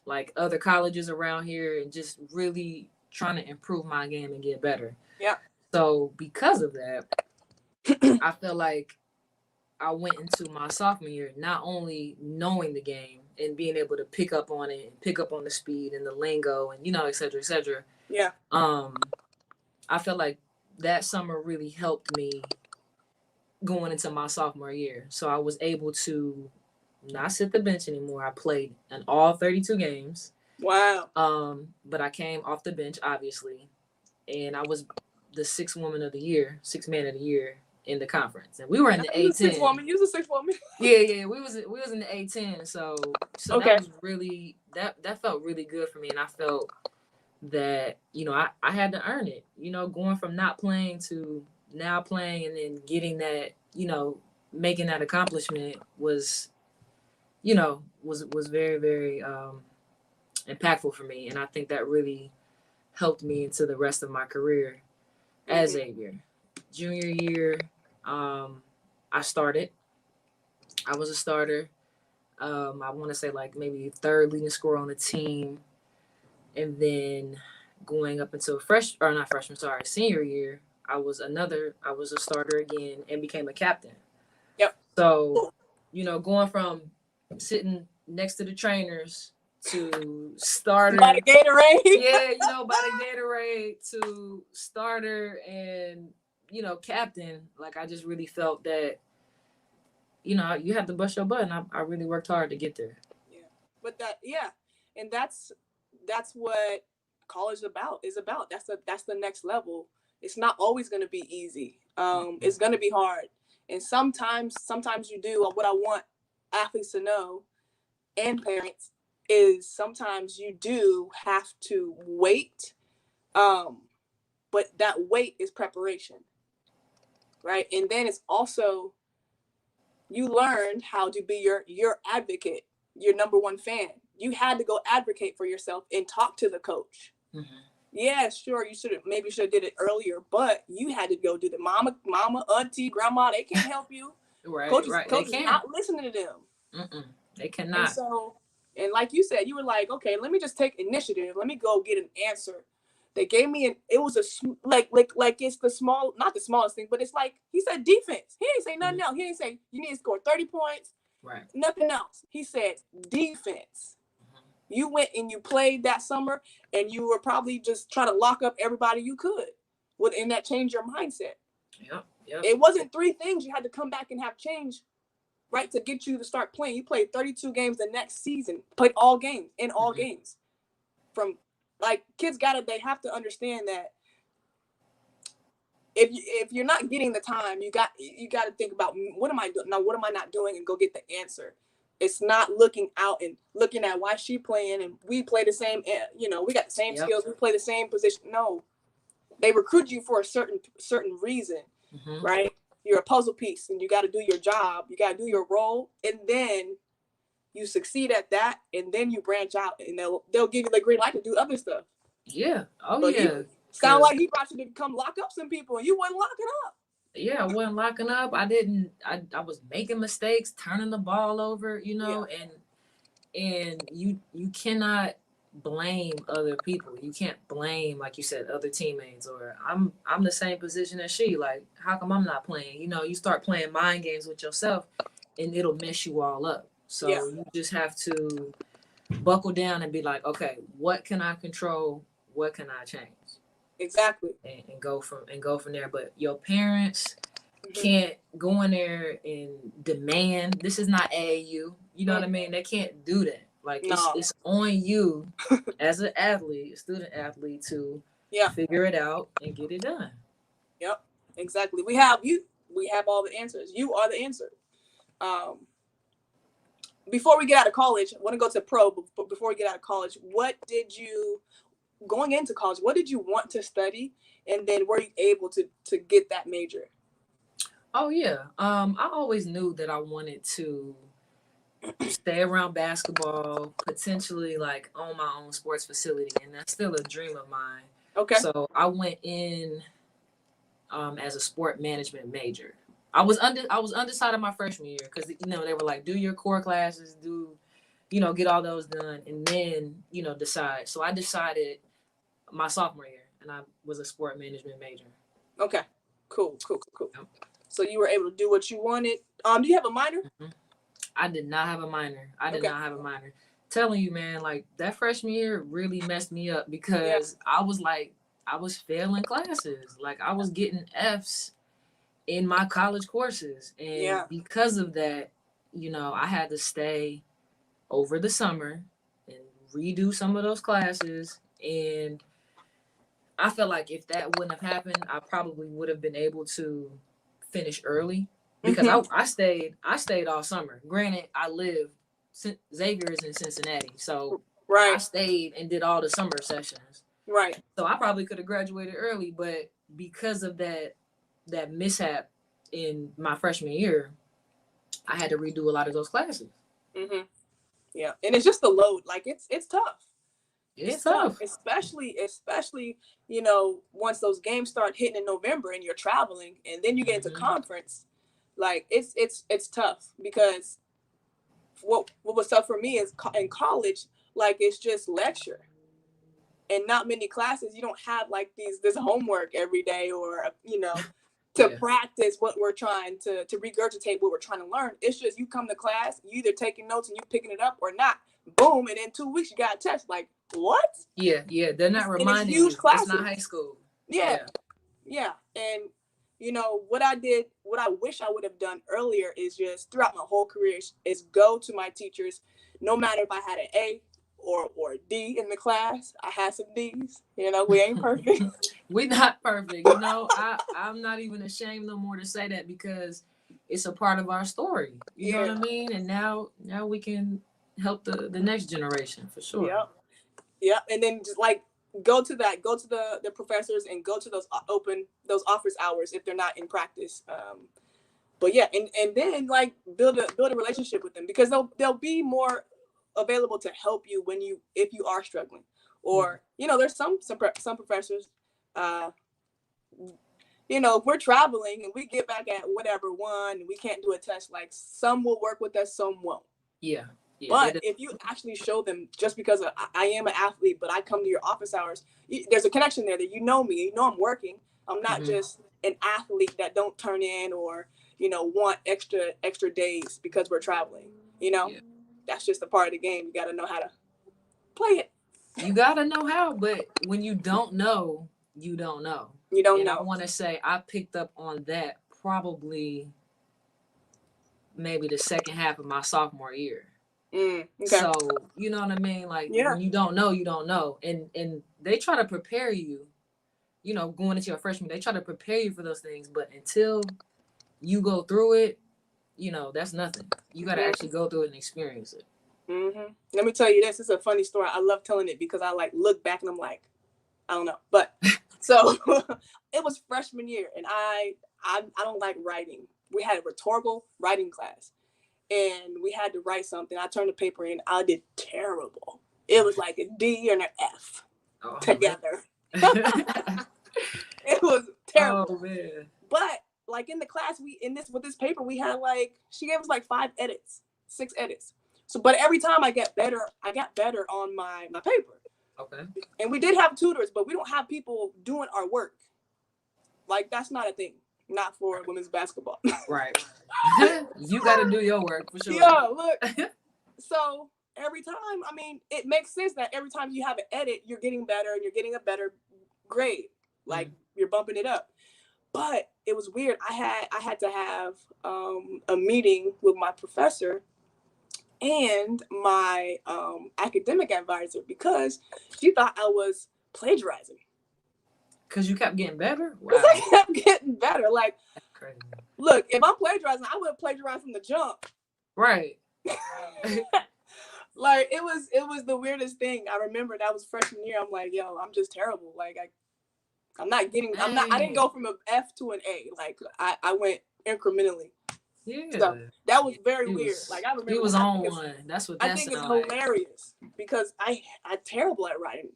like other colleges around here, and just really trying to improve my game and get better. Yeah. So because of that, I feel like I went into my sophomore year not only knowing the game and being able to pick up on it, and pick up on the speed and the lingo, and et cetera, et cetera. Yeah. I feel like that summer really helped me going into my sophomore year. So I was able to not sit the bench anymore. I played in all 32 games. Wow. But I came off the bench, obviously, and I was the sixth man of the year in the conference, and we were in the A10. Sixth woman, you was a sixth woman. Yeah, we was in the A10, so Okay. that was really that felt really good for me, and I felt that I had to earn it. Going from not playing to now playing, and then getting that, making that accomplishment was very, very impactful for me, and I think that really helped me into the rest of my career as Xavier. Junior year, I was a starter. I want to say like maybe third leading scorer on the team, and then going up into senior year, I was a starter again and became a captain. Yep. So, going from sitting next to the trainers to starter by the Gatorade. Yeah, by the Gatorade to starter and captain. Like, I just really felt that you have to bust your butt, and I really worked hard to get there. Yeah, but and that's what college is about. That's the next level. It's not always going to be easy. It's going to be hard, and sometimes you do. What I want athletes to know and parents is sometimes you do have to wait, but that wait is preparation, right? And then it's also you learned how to be your advocate, your number one fan. You had to go advocate for yourself and talk to the coach. Mm-hmm. Yeah, sure, you should have did it earlier, but you had to go do the mama, auntie, grandma. They can't help you. Right, coaches they not listening to them. Mm-mm. They cannot. And like you said, you were like, okay, let me just take initiative. Let me go get an answer. They gave me it was like it's not the smallest thing, but it's like he said defense. He didn't say nothing else. He didn't say you need to score 30 points. Right. Nothing else. He said defense. Mm-hmm. You went and you played that summer, and you were probably just trying to lock up everybody you could. And that changed your mindset. Yep. It wasn't 3 things you had to come back and have change, right, to get you to start playing. You played 32 games the next season. Played all games games. From like kids they have to understand that if you're not getting the time, you got to think about what am I doing now? What am I not doing, and go get the answer. It's not looking out and looking at why she playing and we play the same. We got the same skills. We play the same position. No, they recruit you for a certain reason, right? You're a puzzle piece, and you got to do your job. You got to do your role, and then you succeed at that, and then you branch out, and they'll give you the green light to do other stuff. Yeah. Oh, but yeah. Sound like he brought you to come lock up some people, and you wasn't locking up. Yeah, I wasn't locking up. I was making mistakes, turning the ball over, and you cannot blame other people. You can't blame, like you said, other teammates, or I'm the same position as she. Like, how come I'm not playing? You start playing mind games with yourself, and it'll mess you all up. So you just have to buckle down and be like, okay, what can I control? What can I change? Exactly. And go from there. But your parents can't go in there and demand. This is not AAU. You know what I mean? They can't do that. Like, it's on you as an athlete, a student athlete, to figure it out and get it done. Yep, exactly. We have all the answers. You are the answer. Before we get out of college, I want to go to pro, but before we get out of college, going into college, what did you want to study? And then were you able to get that major? Oh, yeah. I always knew that I wanted to stay around basketball, potentially like own my own sports facility. And that's still a dream of mine. Okay. So I went in as a sport management major. I was undecided my freshman year because they were like, do your core classes, get all those done, and then decide. So I decided my sophomore year, and I was a sport management major. Okay, cool. Yep. So you were able to do what you wanted. Do you have a minor? Mm-hmm. I did not have a minor. Not have a minor. Telling you, man, like that freshman year really messed me up because I was failing classes. Like I was getting Fs in my college courses. And because of that, I had to stay over the summer and redo some of those classes. And I feel like if that wouldn't have happened, I probably would have been able to finish early because I stayed all summer. Granted, Xavier is in Cincinnati, so I stayed and did all the summer sessions. Right. So I probably could have graduated early, but because of that mishap in my freshman year, I had to redo a lot of those classes. Yeah, and it's just the load. Like it's tough. It's tough, especially once those games start hitting in November and you're traveling, and then you get into conference. Like it's tough because what was tough for me is in college. Like it's just lecture and not many classes. You don't have like this homework every day or to practice what we're trying to regurgitate what we're trying to learn. It's just you come to class, you either taking notes and you picking it up or not. Boom, and in 2 weeks you got a test. Like what? Yeah, they're not reminding you. It's not high school. Yeah. And what I wish I would have done earlier is just throughout my whole career is go to my teachers, no matter if I had an A or a D in the class. I had some D's. We ain't perfect. We not perfect. I'm not even ashamed no more to say that because it's a part of our story. You know what I mean? And now we can help the next generation for sure. Yep. And then just like go to the professors and go to those office hours if they're not in practice. But yeah, and then like build a relationship with them because they'll be more available to help you if you are struggling. Or there's some professors if we're traveling and we get back at whatever 1 and we can't do a test, like some will work with us, some won't. Yeah, but if you actually show them, just because I am an athlete, but I come to your office hours, there's a connection there that me, I'm working. I'm not just an athlete that don't turn in or want extra days because we're traveling. That's just a part of the game. You got to know how to play it. You got to know how, but when you don't know, you don't know. You don't know. I want to say I picked up on that probably maybe the second half of my sophomore year. Okay. So, you know what I mean? Like, when you don't know, you don't know. And they try to prepare you, going into your freshman, they try to prepare you for those things. But until you go through it, that's nothing. You got to actually go through it and experience it. Let me tell you this. It's a funny story. I love telling it because I like look back and I'm like, I don't know. But so it was freshman year and I don't like writing. We had a rhetorical writing class. And we had to write something. I turned the paper in. I did terrible. It was like a D and an F together. It was terrible. Oh man! But like in the class, with this paper, we had she gave us 6 edits. So, but every time I got better on my paper. Okay. And we did have tutors, but we don't have people doing our work. Like that's not a thing. Not for women's basketball. Right. You got to do your work for sure. Yeah, look. So every time, it makes sense that every time you have an edit, you're getting better and you're getting a better grade. Like you're bumping it up. But it was weird. I had to have a meeting with my professor and my academic advisor because she thought I was plagiarizing. Because you kept getting better? Wow. I kept getting better. Like, that's crazy. Look, if I'm plagiarizing, I would have plagiarized from the jump. Right. Like, it was the weirdest thing. I remember that was freshman year. I'm like, yo, I'm just terrible. Like, I didn't go from an F to an A. Like, I went incrementally. Yeah. So that was very weird. Like, I remember. He was on one. That's what that I think it's like. hilarious because I'm terrible at writing.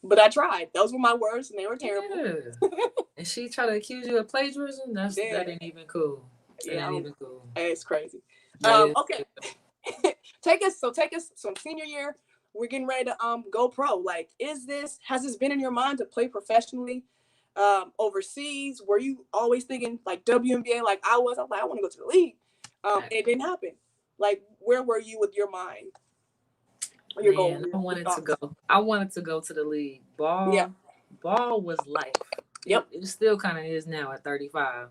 But I tried. Those were my words, and they were terrible. Yeah. And she tried to accuse you of plagiarism? That ain't even cool. That ain't even cool. It's crazy. Okay. Take us from senior year. We're getting ready to go pro. Like, has this been in your mind to play professionally overseas? Were you always thinking like WNBA like I was? I'm like, I want to go to the league. It didn't happen. Like, where were you with your mind? Man, I wanted to go to the league. Ball was life. Yep. It still kind of is now at 35.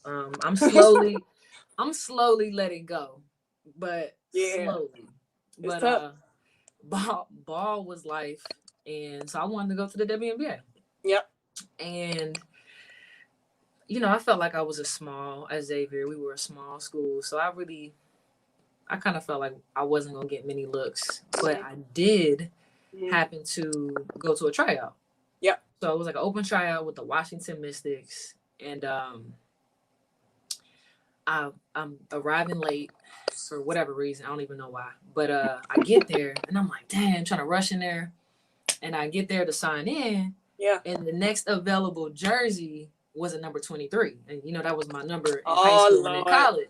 I'm slowly letting go, but slowly. It's tough. Ball was life, and so I wanted to go to the WNBA. Yep. And you know, I felt like I was at Xavier, we were a small school. So I kind of felt like I wasn't going to get many looks, but I did happen to go to a tryout. Yep. So it was like an open tryout with the Washington Mystics. And I'm arriving late for whatever reason. I don't even know why. But I get there and I'm like, dang, I'm trying to rush in there. And I get there to sign in. Yeah. And the next available jersey was a number 23. And, you know, that was my number in high school and in college.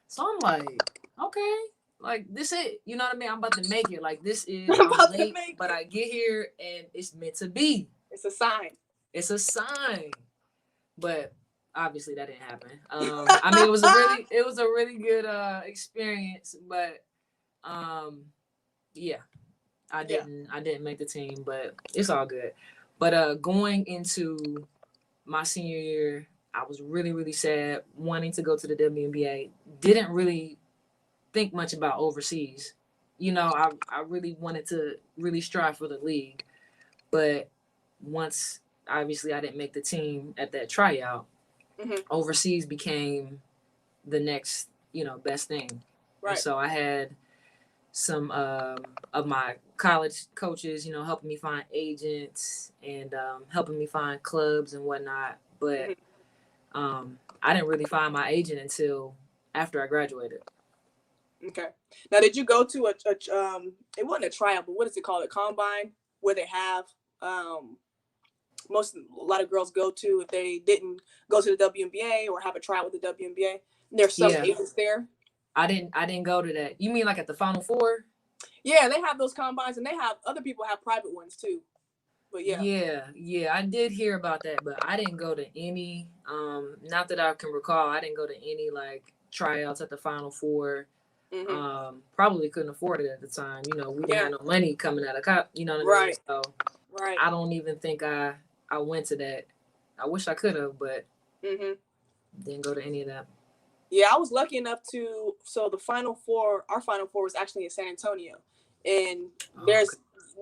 So I'm like, okay, like this it. You know what I mean? I'm about to make it. Like this is, I'm late, but I get here and it's meant to be. It's a sign. It's a sign. But obviously that didn't happen. I mean, it was a really good experience, but yeah, I didn't make the team, but it's all good. But going into my senior year, I was really, really sad, wanting to go to the WNBA. Didn't really think much about overseas. You know, I really wanted to really strive for the league. But once, obviously, I didn't make the team at that tryout, overseas became the next, you know, best thing. Right. And so I had some of my college coaches, you know, helping me find agents and helping me find clubs and whatnot. But I didn't really find my agent until after I graduated. Okay. Now, did you go to it wasn't a tryout, but what is it called? A combine, where they have a lot of girls go to if they didn't go to the WNBA or have a tryout with the WNBA. There's some agents there. I didn't go to that. You mean like at the Final Four? Yeah, they have those combines, and they have other people have private ones too. But yeah, I did hear about that, but I didn't go to any. Not that I can recall. I didn't go to any like tryouts at the Final Four. Probably couldn't afford it at the time. You know, we didn't have no money coming out of you know what I mean? So I don't even think I went to that. I wish I could have, but didn't go to any of that. Yeah, I was lucky enough to. So the Final Four, our Final Four was actually in San Antonio, and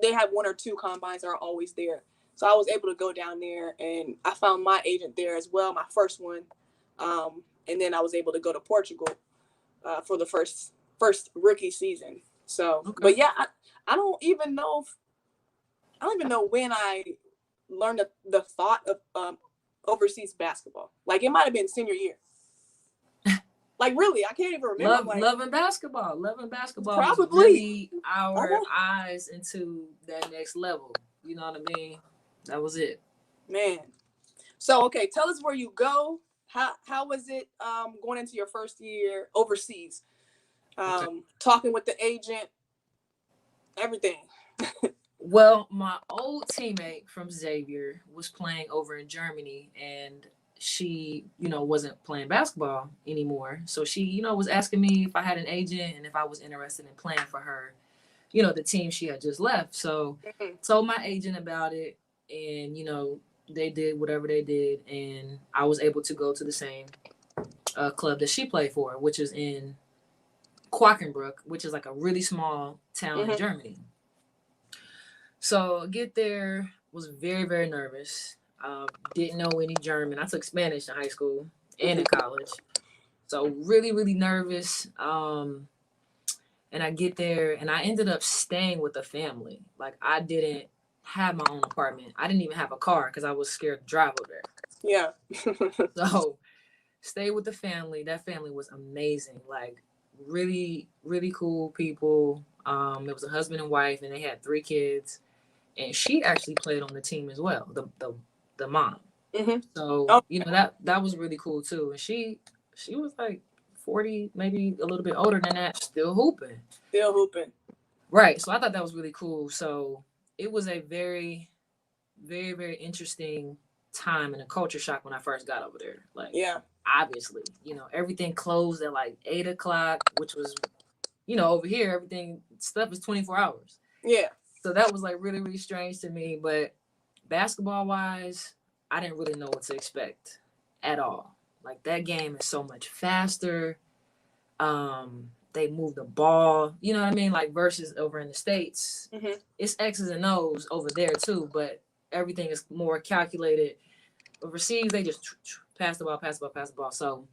they have one or two combines that are always there. So I was able to go down there, and I found my agent there as well, my first one, and then I was able to go to Portugal for the first rookie season. So, but yeah, I don't even know when I learned the thought of overseas basketball. Like it might have been senior year. Like really, I can't even remember. Loving basketball. Probably was really our eyes into that next level. You know what I mean? That was it. Man. So okay, tell us where you go. How was it going into your first year overseas? Talking with the agent, everything. Well, my old teammate from Xavier was playing over in Germany, and she, you know, wasn't playing basketball anymore. So she, you know, was asking me if I had an agent and if I was interested in playing for her, you know, the team she had just left. So told my agent about it, and, you know, they did whatever they did, and I was able to go to the same club that she played for, which is in Quakenbrück, which is like a really small town in Germany. So get there, was very, very nervous. Didn't know any German. I took Spanish in high school and in college. So really, really nervous. And I get there and I ended up staying with a family. Like I didn't have my own apartment. I didn't even have a car because I was scared to drive over there. Yeah. So stay with the family. That family was amazing. Like really, really cool people. It was a husband and wife, and they had 3 kids. And she actually played on the team as well, the mom. So you know that was really cool too. And she was like 40, maybe a little bit older than that, still hooping. Right. So I thought that was really cool. So it was a very, very, very interesting time and a culture shock when I first got over there. Like, obviously, you know, everything closed at like 8:00, which was, you know, over here, everything stuff is 24 hours. Yeah. So that was like really, really strange to me. But basketball wise, I didn't really know what to expect at all. Like that game is so much faster. They move the ball, you know what I mean? Like versus over in the States, it's X's and O's over there too. But everything is more calculated. Overseas, they just pass the ball. So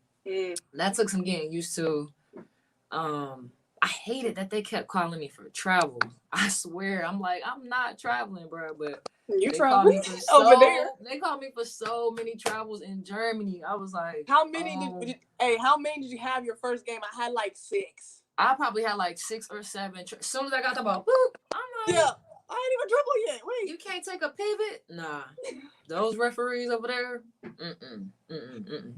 that took some getting used to. I hated that they kept calling me for travel. I swear, I'm like, I'm not traveling, bro. But you they travel called me for over there. They called me for so many travels in Germany. I was like, how many how many did you have your first game? I had like 6. I probably had like 6 or 7. As soon as I got the ball, boop, I'm like, yeah, I ain't even dribble yet. Wait, you can't take a pivot? Nah, those referees over there,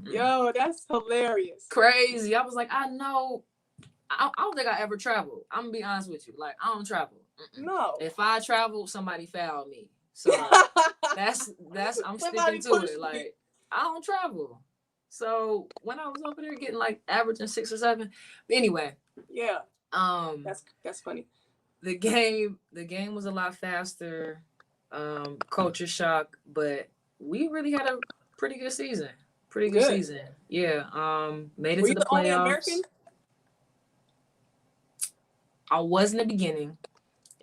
yo, that's hilarious. Crazy. I was like, I know. I don't think I ever traveled. I'm gonna be honest with you. Like, I don't travel. No. If I travel, somebody fouled me. So that's I'm sticking to it. Like, I don't travel. So when I was over there getting like averaging 6 or 7. But anyway. Yeah. That's funny. The game was a lot faster. Culture shock, but we really had a pretty good season. Yeah. Made it to the playoffs. Only American? I was in the beginning,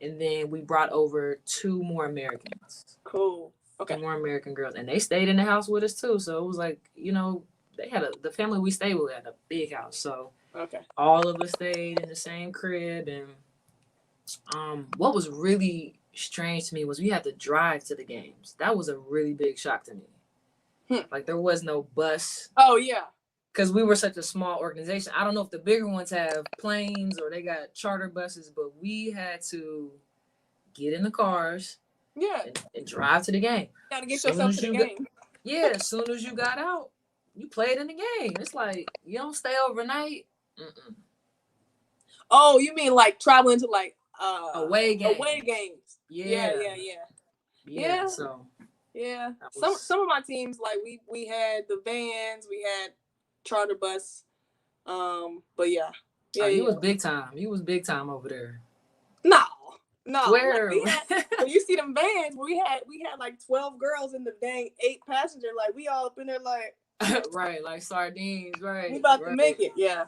and then we brought over 2 more Americans. Cool. Okay. 2 more American girls, and they stayed in the house with us too. So it was like, they had the family we stayed with had a big house. So okay, all of us stayed in the same crib. And what was really strange to me was we had to drive to the games. That was a really big shock to me. Like, there was no bus. Oh yeah. Because we were such a small organization. I don't know if the bigger ones have planes or they got charter buses, but we had to get in the cars, and drive to the game. You gotta get yourself to the game. As soon as you got out, you played in the game. It's like, you don't stay overnight. Oh, you mean like traveling to like away games? Yeah. So some of my teams, like we had the vans, we had charter bus, but he was big time. He was big time over there. No. Where? Like when you see them vans, we had like 12 girls in the dang 8 passenger. Like, we all up in there like right, like sardines. Right, we about to make it. Yeah.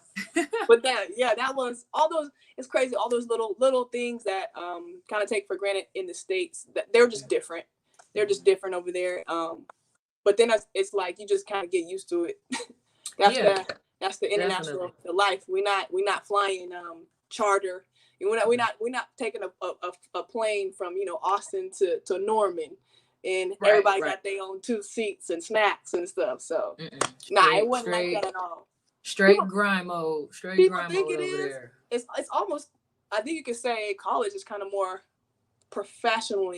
But that was all those. It's crazy. All those little things that kind of take for granted in the States. That they're just different. They're just different over there. But then it's like you just kind of get used to it. That's the international the life. We're not flying charter. We're not taking a plane from Austin to Norman, and everybody got their own 2 seats and snacks and stuff. So it wasn't like that at all. Straight grind mode. People think it is. There. It's almost. I think you could say college is kind of more professional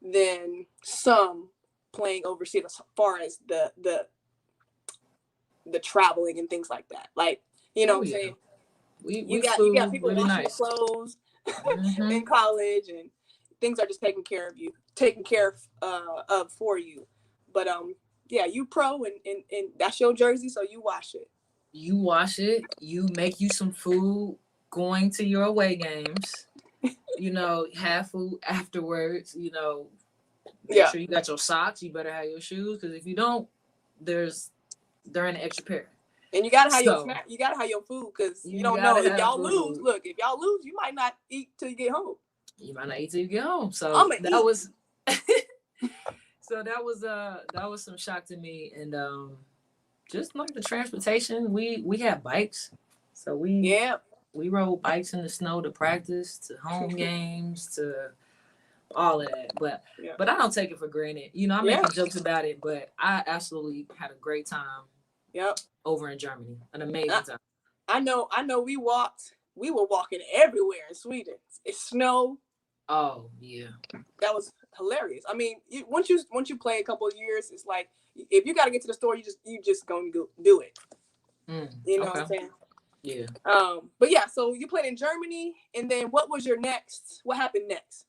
than some playing overseas as far as the traveling and things like that. Like, what I'm saying? You got people really washing clothes in college, and things are just taken care of for you. But you pro, and that's your jersey, so you wash it. You make you some food going to your away games. Have food afterwards. Make sure you got your socks. You better have your shoes, because if you don't, they're in an extra pair. And you gotta have your snack. You gotta have your food, because you don't know if y'all lose. Look, if y'all lose, you might not eat till you get home. So that was that was some shock to me. And just like the transportation, we had bikes, so we rode bikes in the snow to practice, to home games, to all of that. But I don't take it for granted. I'm making jokes about it, but I absolutely had a great time. Yep. Over in Germany, an amazing time. I know. We were walking everywhere in Sweden. It snowed. Oh yeah. That was hilarious. I mean, once you play a couple of years, it's like if you got to get to the store, you just gonna go do it. You know what I'm saying? Yeah. But so you played in Germany, and then what happened next?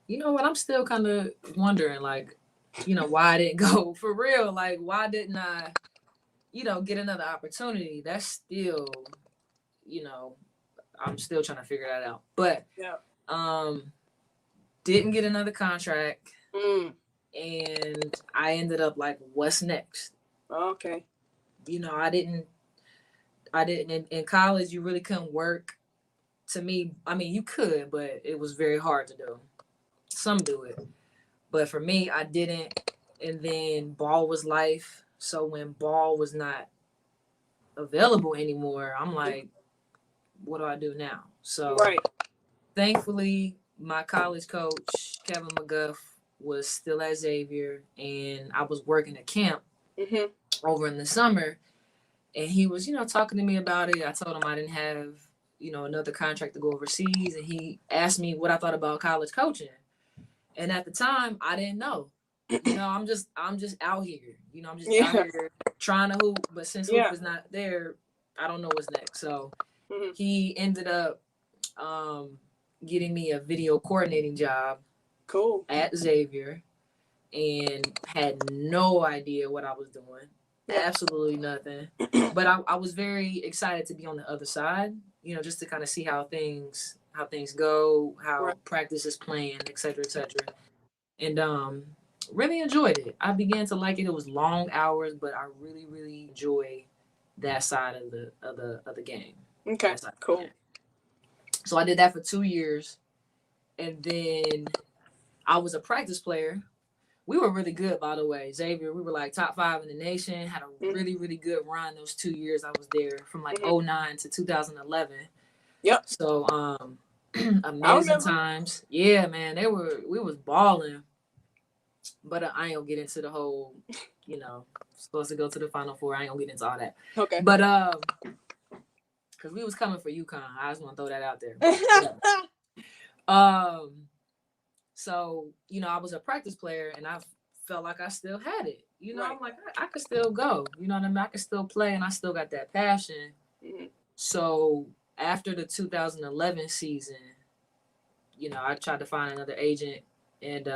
You know what? I'm still kind of wondering, like, why I didn't go for real. Like, why didn't I, get another opportunity? That's still, I'm still trying to figure that out. But didn't get another contract, and I ended up like, what's next? Okay. I didn't in college. You really couldn't work. To me, I mean, you could, but it was very hard to do. some do it. But for me, I didn't. And then ball was life. So when ball was not available anymore, I'm like, what do I do now? So thankfully, my college coach, Kevin McGuff, was still at Xavier, and I was working at camp over in the summer. And he was, talking to me about it. I told him I didn't have, another contract to go overseas. And he asked me what I thought about college coaching. And at the time, I didn't know. I'm just out here. I'm just out here trying to hoop. But since hoop is not there, I don't know what's next. So he ended up getting me a video coordinating job. Cool. At Xavier, and had no idea what I was doing. Absolutely nothing. But I was very excited to be on the other side, just to kind of see how things go, how practice is planned, et cetera, and really enjoyed it. I began to like it. It was long hours, but I really, really enjoy that side of the game. Okay, cool. So I did that for 2 years, and then I was a practice player. We were really good, by the way. Xavier, we were like top 5 in the nation, had a really, really good run those 2 years I was there, from like 2009 to 2011. Yep. So amazing times. Yeah, man, we was balling. But I ain't gonna get into the whole, supposed to go to the Final Four. I ain't gonna get into all that. Okay. But because we was coming for UConn. I just want to throw that out there. So, I was a practice player, and I felt like I still had it. I'm like, I could still go. You know what I mean? I could still play, and I still got that passion. So after the 2011 season, I tried to find another agent, and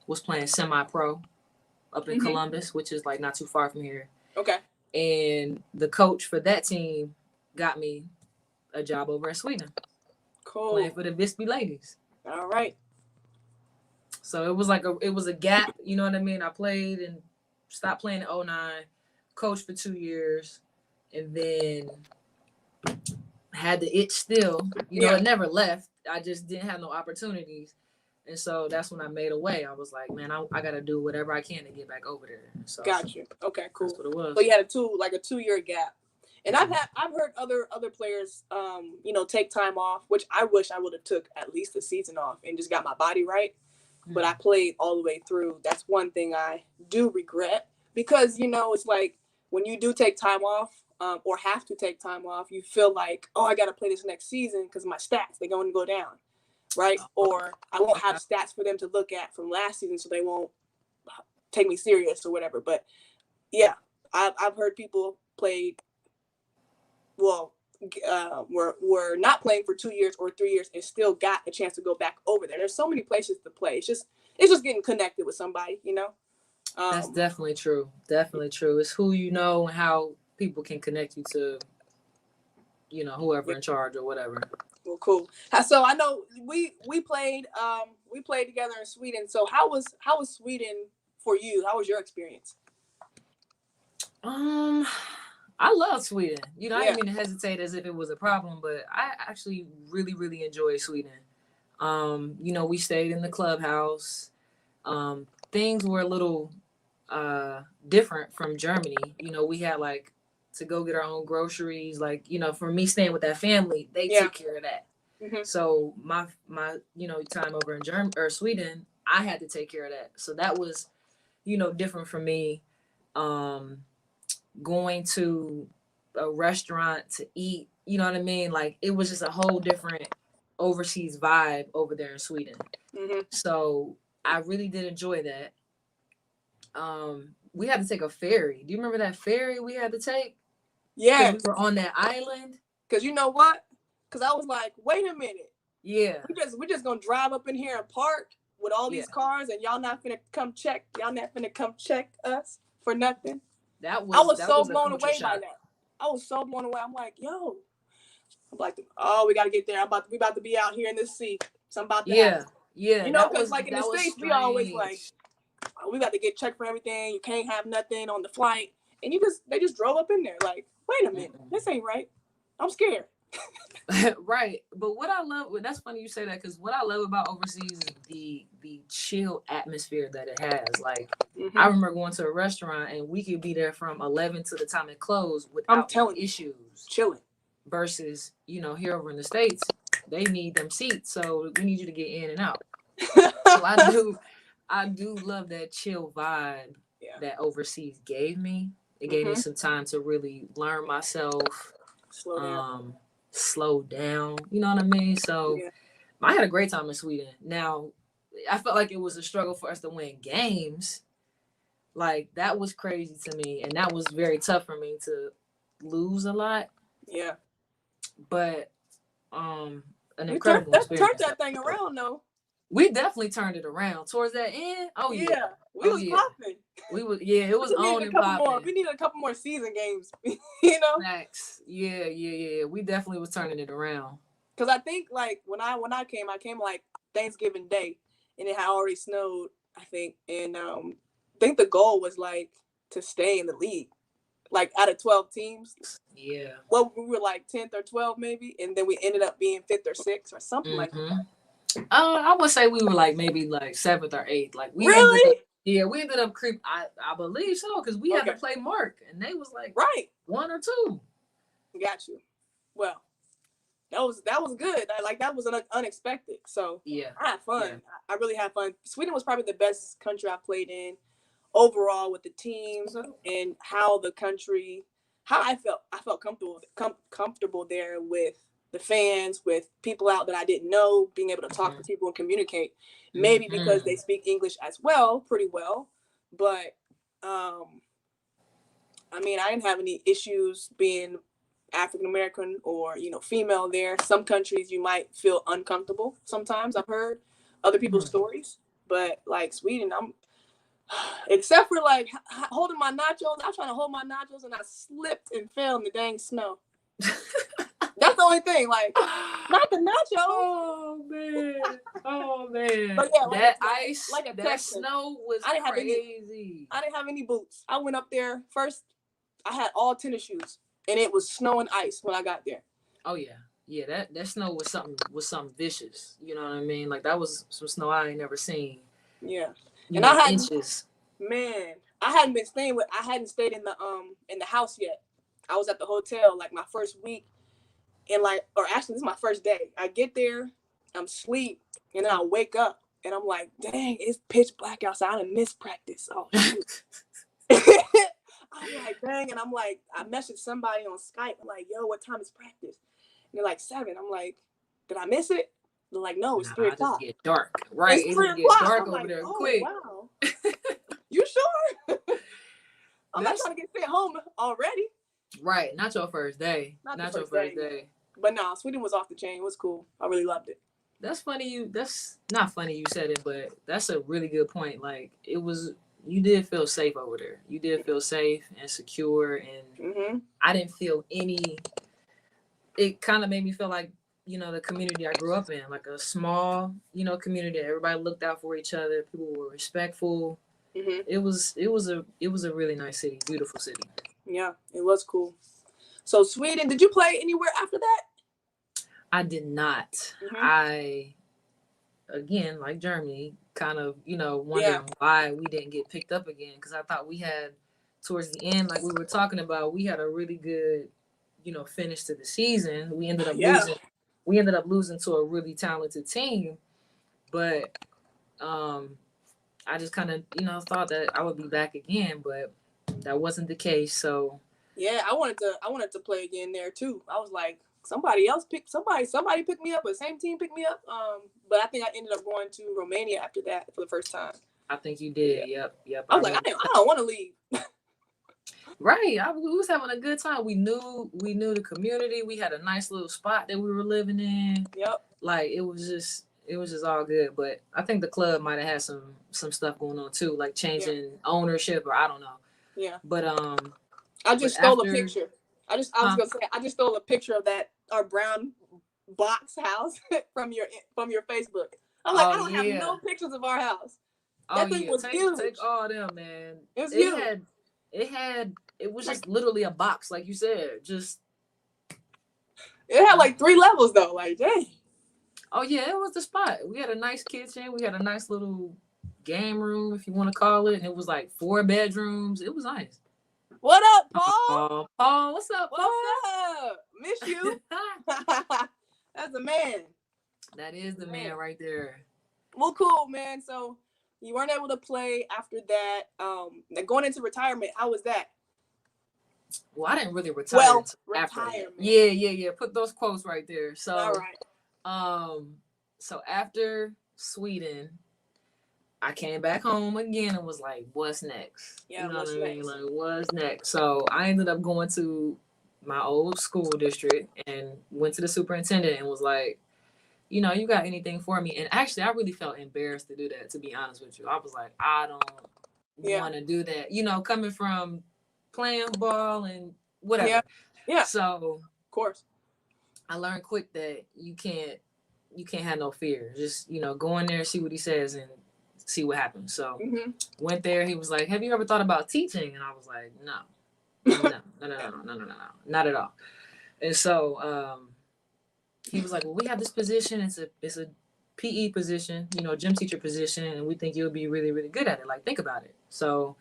was playing semi-pro up in Columbus, which is like not too far from here. Okay. And the coach for that team got me a job over at Sweden. Cool. Playing for the Visby ladies. All right. So it was a gap, you know what I mean? I played and stopped playing in 2009, coached for 2 years, and then had the itch still. It never left. I just didn't have no opportunities. And so that's when I made a way. I was like, man, I got to do whatever I can to get back over there. So got you. Okay, cool. That's what it was. So you had a 2-year gap. And I've heard other players, take time off, which I wish I would have took at least a season off and just got my body right. But I played all the way through. That's one thing I do regret, because, it's like when you do take time off or have to take time off, you feel like, oh, I got to play this next season because my stats, they're going to go down, right? Or I won't have stats for them to look at from last season, so they won't take me serious or whatever. But, yeah, I've heard people played, were not playing for 2 years or 3 years and still got a chance to go back over there. There's so many places to play. It's just getting connected with somebody, That's definitely true. Definitely true. It's who you know and how people can connect you to, whoever in charge or whatever. Well, cool. So I know we played together in Sweden. So how was Sweden for you? How was your experience? I love Sweden. I didn't mean to hesitate as if it was a problem, but I actually really, really enjoy Sweden. We stayed in the clubhouse. Things were a little different from Germany. We had like to go get our own groceries. Like, for me staying with that family, they took care of that. So my time over in Sweden, I had to take care of that. So that was, different for me. Going to a restaurant to eat, you know what I mean? Like, it was just a whole different overseas vibe over there in Sweden. So I really did enjoy that. We had to take a ferry. Do you remember that ferry we had to take? Yeah. We were on that island. Because you know what? Because I was like, wait a minute. Yeah. We're just going to drive up in here and park with all these cars, and y'all not finna come check. Y'all not finna come check us for nothing. I was so blown away by that. I was so blown away. I'm like, yo. I'm like, oh, we got to get there. We about to be out here in this sea. Something about that. Yeah. Yeah. Because like in the States, we always like, oh, we got to get checked for everything. You can't have nothing on the flight. And they just drove up in there like, wait a minute. This ain't right. I'm scared. Right. But what I love, that's funny you say that, because what I love about overseas is the chill atmosphere that it has. Like, I remember going to a restaurant and we could be there from 11 to the time it closed without issues. Chilling. Versus, here over in the States, they need them seats, so we need you to get in and out. So I do love that chill vibe that overseas gave me. It gave me some time to really learn myself, slow down. You know what I mean? So I had a great time in Sweden. Now, I felt like it was a struggle for us to win games. Like, that was crazy to me, and that was very tough for me to lose a lot. Yeah. But an incredible experience. Turned that thing around, though. We definitely turned it around towards that end. Oh yeah, we was popping. We was it was on and popping. We needed a couple more season games, you know. Max, yeah. We definitely was turning it around. Cause I think like when I came like Thanksgiving Day, and it had already snowed. I think, and I think the goal was like to stay in the league. Like out of 12 teams. Yeah. Well, we were like 10th or 12th maybe, and then we ended up being 5th or 6th or something like that. I would say we were like maybe like 7th or 8th. Like we ended up creep. I believe so, because we had to play Mark, and they was like 1 or 2. Got you. Well, that was good. That was unexpected. So yeah, I had fun. Yeah. I really had fun. Sweden was probably the best country I played in. Overall, with the teams and how I felt comfortable there with the fans, with people out that I didn't know, being able to talk to people and communicate. Maybe because they speak English as well, pretty well. But I mean, I didn't have any issues being African American or female there. Some countries you might feel uncomfortable. Sometimes I've heard other people's stories, but like Sweden, except for like holding my nachos. I was trying to hold my nachos and I slipped and fell in the dang snow. That's the only thing. Like, not the nachos. Oh man. But yeah, that ice, like that snow was crazy. I didn't have any boots. I went up there first. I had all tennis shoes, and it was snow and ice when I got there. Oh yeah. That snow was something vicious. You know what I mean? Like that was some snow I ain't never seen. Yeah. I had inches. Man, I hadn't stayed in the house yet. I was at the hotel like my first week, and this is my first day. I get there, I'm asleep, and then I wake up and I'm like, dang, it's pitch black outside. I missed practice. Oh shoot. I'm like, dang, and I'm like, I messaged somebody on Skype. I'm like, yo, what time is practice? And they're like 7. I'm like, did I miss it? They're like, no, it's 3 o'clock. It get dark, right? It's 3 o'clock. Dark over there quick. Wow. You sure? I'm not trying to get sent home already. Right, not your first day. Not your first day. But no, Sweden was off the chain. It was cool. I really loved it. That's funny. That's not funny you said it, but that's a really good point. Like you did feel safe over there. You did feel safe and secure, and I didn't feel any. It kind of made me feel like the community I grew up in, like a small community. Everybody looked out for each other. People were respectful. It was a really nice city, beautiful city. Yeah, it was cool. So Sweden, did you play anywhere after that? I did not. I, again, like Germany, kind of, wondering why we didn't get picked up again. Because I thought we had, towards the end, like we were talking about, we had a really good, finish to the season. We ended up losing. We ended up losing to a really talented team, but I just kind of, thought that I would be back again, but that wasn't the case. So yeah, I wanted to play again there too. I was like, somebody picked me up, but the same team picked me up. But I think I ended up going to Romania after that for the first time. I think you did. Yeah. Yep. I was like, I don't want to leave. Right. We was having a good time. We knew the community. We had a nice little spot that we were living in. Yep. Like it was just all good. But I think the club might have had some stuff going on too, like changing ownership, or I don't know. Yeah. But I just stole a picture. I was gonna say I just stole a picture of our brown box house from your Facebook. I'm like, I don't have no pictures of our house. That thing was huge. Take all them, man. It was huge. It was just literally a box, like you said. Just It had like 3 levels though. Like, dang. Oh yeah, it was the spot. We had a nice kitchen. We had a nice little game room, if you want to call it, and it was like 4 bedrooms. It was nice. What up, Paul? Paul, what's up, Paul? What's up? Miss you. That's a man. That is the man right there. Well, cool, man. So you weren't able to play after that. Going into retirement, how was that? Well, I didn't really retire after. Retirement. Yeah. Put those quotes right there. So, all right. So after Sweden, I came back home again and was like, "What's next?" Yeah, you know what's what I mean? next? Like, what's next? So I ended up going to my old school district and went to the superintendent and was like, you know, you got anything for me? And actually, I really felt embarrassed to do that, to be honest with you. I was like, I don't want to do that. You know, coming from playing ball and whatever. Yeah. So, of course, I learned quick that you can't have no fear. Just, you know, go in there, see what he says, and see what happens. So, went there. He was like, "Have you ever thought about teaching?" And I was like, "No, not at all." And so, he was like, "Well, we have this position. It's a PE position, you know, gym teacher position, and we think you'll be really, really good at it. Like, think about it." So,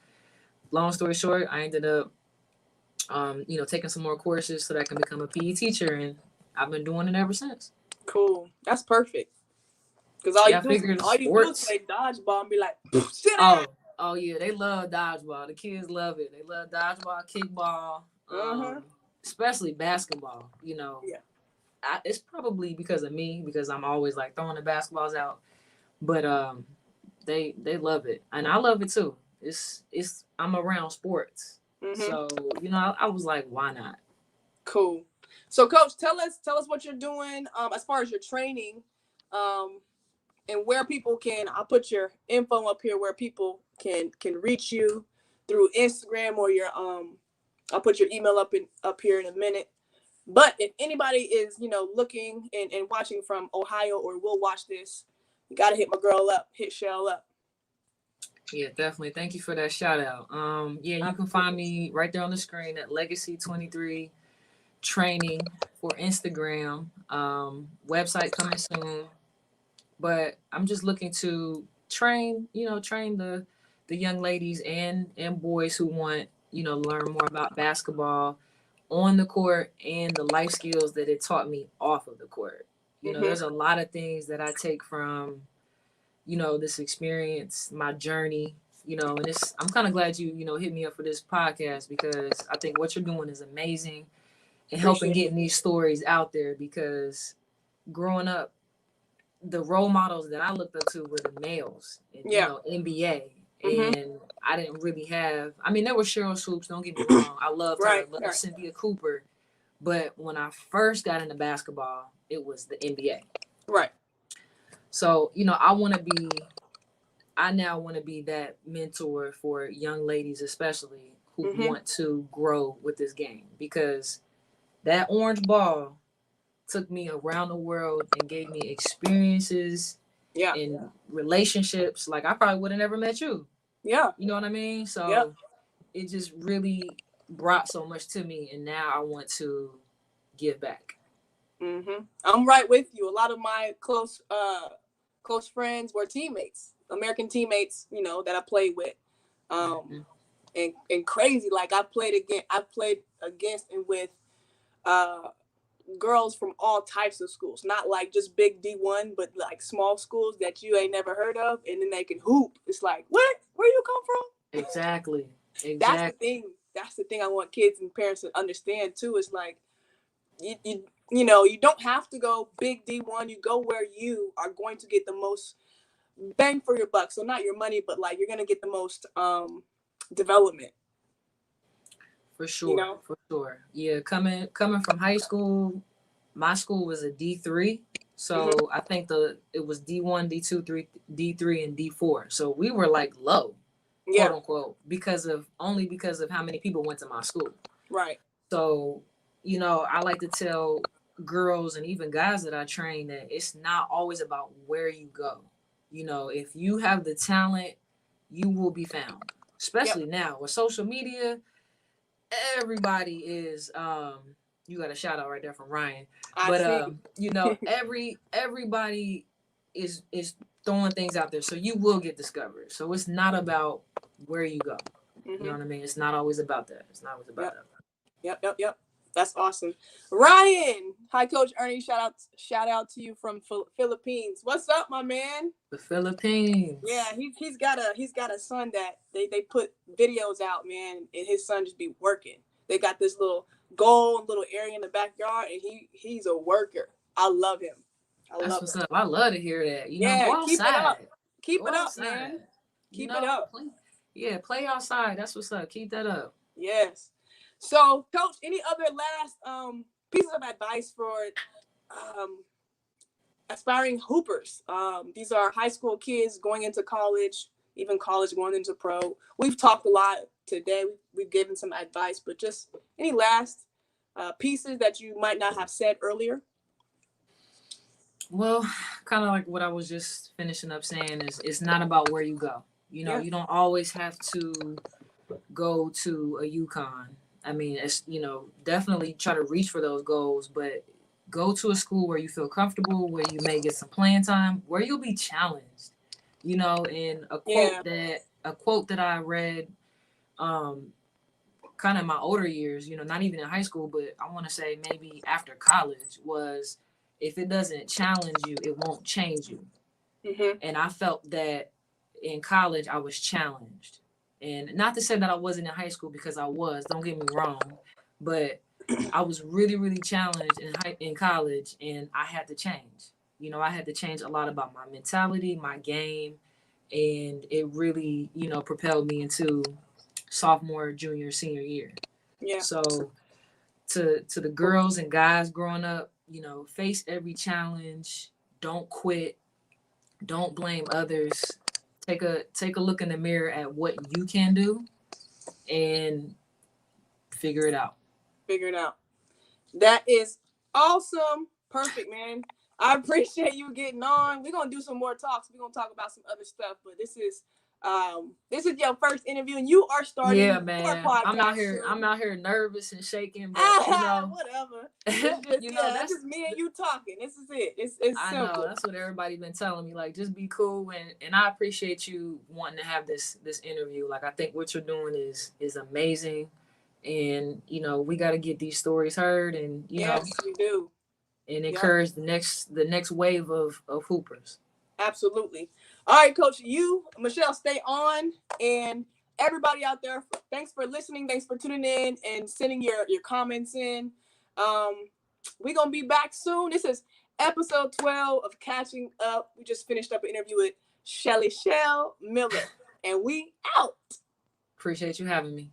long story short, I ended up, you know, taking some more courses so that I can become a PE teacher, and I've been doing it ever since. Cool. That's perfect. Because all you do is play dodgeball and be like, oh yeah, they love dodgeball. The kids love it. They love dodgeball, kickball, especially basketball. You know, it's probably because of me, because I'm always like throwing the basketballs out. But they love it, and I love it too. It's I'm around sports, so you know, I was like, why not? Cool. So, Coach, tell us what you're doing as far as your training, and where people can. I'll put your info up here where people can reach you through Instagram or your I'll put your email up here in a minute. But if anybody is, you know, looking and watching from Ohio or will watch this, you gotta hit my girl up, hit Chele up. Yeah, definitely. Thank you for that shout out. Yeah, you can find me right there on the screen at Legacy 23 Training for Instagram. Website coming soon. But I'm just looking to train the young ladies and boys who want, you know, learn more about basketball on the court and the life skills that it taught me off of the court. You know, there's a lot of things that I take from, you know, this experience, my journey, you know, and I'm kind of glad you know, hit me up for this podcast, because I think what you're doing is amazing and helping getting these stories out there, because growing up, the role models that I looked up to were the males, and, you know, NBA. And I didn't really have, I mean, there was Cheryl Swoops, don't get me wrong. I loved her, I loved Cynthia Cooper. But when I first got into basketball, it was the NBA. Right. So, you know, I now want to be that mentor for young ladies, especially who want to grow with this game, because that orange ball took me around the world and gave me experiences in relationships. Like, I probably would have never met you. Yeah. You know what I mean? So it just really brought so much to me, and now I want to give back. I'm right with you. A lot of my close friends were teammates, American teammates, you know, that I played with. And crazy, like I've played against and with girls from all types of schools, not like just big D1, but like small schools that you ain't never heard of, and then they can hoop. It's like, what? Where you come from? Exactly. That's the thing I want kids and parents to understand too. Is like, you know, you don't have to go big D1. You go where you are going to get the most bang for your buck. So not your money, but like you're gonna get the most development. For sure, you know? For sure. Yeah, coming from high school, my school was a D3. So I think it was D1, D2, D3, and D4. So we were like low, quote unquote, because of how many people went to my school. Right. So, you know, I like to tell girls and even guys that I train that it's not always about where you go. You know, if you have the talent, you will be found. Especially now with social media. Everybody is You got a shout out right there from Ryan. I see. You know, everybody is throwing things out there, so you will get discovered. So it's not about where you go. You know what I mean? It's not always about that. It's not always about that. Yep. That's awesome. Ryan, hi, Coach Ernie. Shout out to you from Philippines. What's up, my man? The Philippines. Yeah, he's got a son that they put videos out, man, and his son just be working. They got this little little area in the backyard, and he's a worker. I love him. That's what's up. I love to hear that. You know, go keep outside. it up. Keep go it up, outside. Man. Keep it up. Play outside. That's what's up. Keep that up. Yes. So, Coach, any other last pieces of advice for aspiring hoopers? These are high school kids going into college, even college going into pro. We've talked a lot today. We've given some advice, but just any last pieces that you might not have said earlier? Well, kind of like what I was just finishing up saying is it's not about where you go. You know, you don't always have to go to a UConn. I mean, it's, you know, definitely try to reach for those goals, but go to a school where you feel comfortable, where you may get some playing time, where you'll be challenged. You know, and a quote that I read kind of in my older years, you know, not even in high school, but I want to say maybe after college, was if it doesn't challenge you, it won't change you. And I felt that in college I was challenged. And not to say that I wasn't in high school, because I was, don't get me wrong, but I was really, really challenged in college, and I had to change. You know, I had to change a lot about my mentality, my game, and it really, you know, propelled me into sophomore, junior, senior year. Yeah. So to the girls and guys growing up, you know, face every challenge, don't quit, don't blame others. Take a look in the mirror at what you can do and figure it out. That is awesome. Perfect, man. I appreciate you getting on. We're gonna do some more talks. We're gonna talk about some other stuff, but this is your first interview, and you are starting. Yeah, man. I'm out here nervous and shaking, but you know, whatever. Just, you know, that's just me and you talking. This is it. It's I simple. know, that's what everybody been telling me. Like, just be cool, and I appreciate you wanting to have this interview. Like, I think what you're doing is amazing, and you know, we got to get these stories heard, and you know, we do, and encourage the next wave of hoopers. Absolutely. All right, Coach. Michelle, stay on, and everybody out there, thanks for listening. Thanks for tuning in and sending your comments in. We're gonna be back soon. This is episode 12 of Catching Up. We just finished up an interview with Michele Miller, and we out. Appreciate you having me.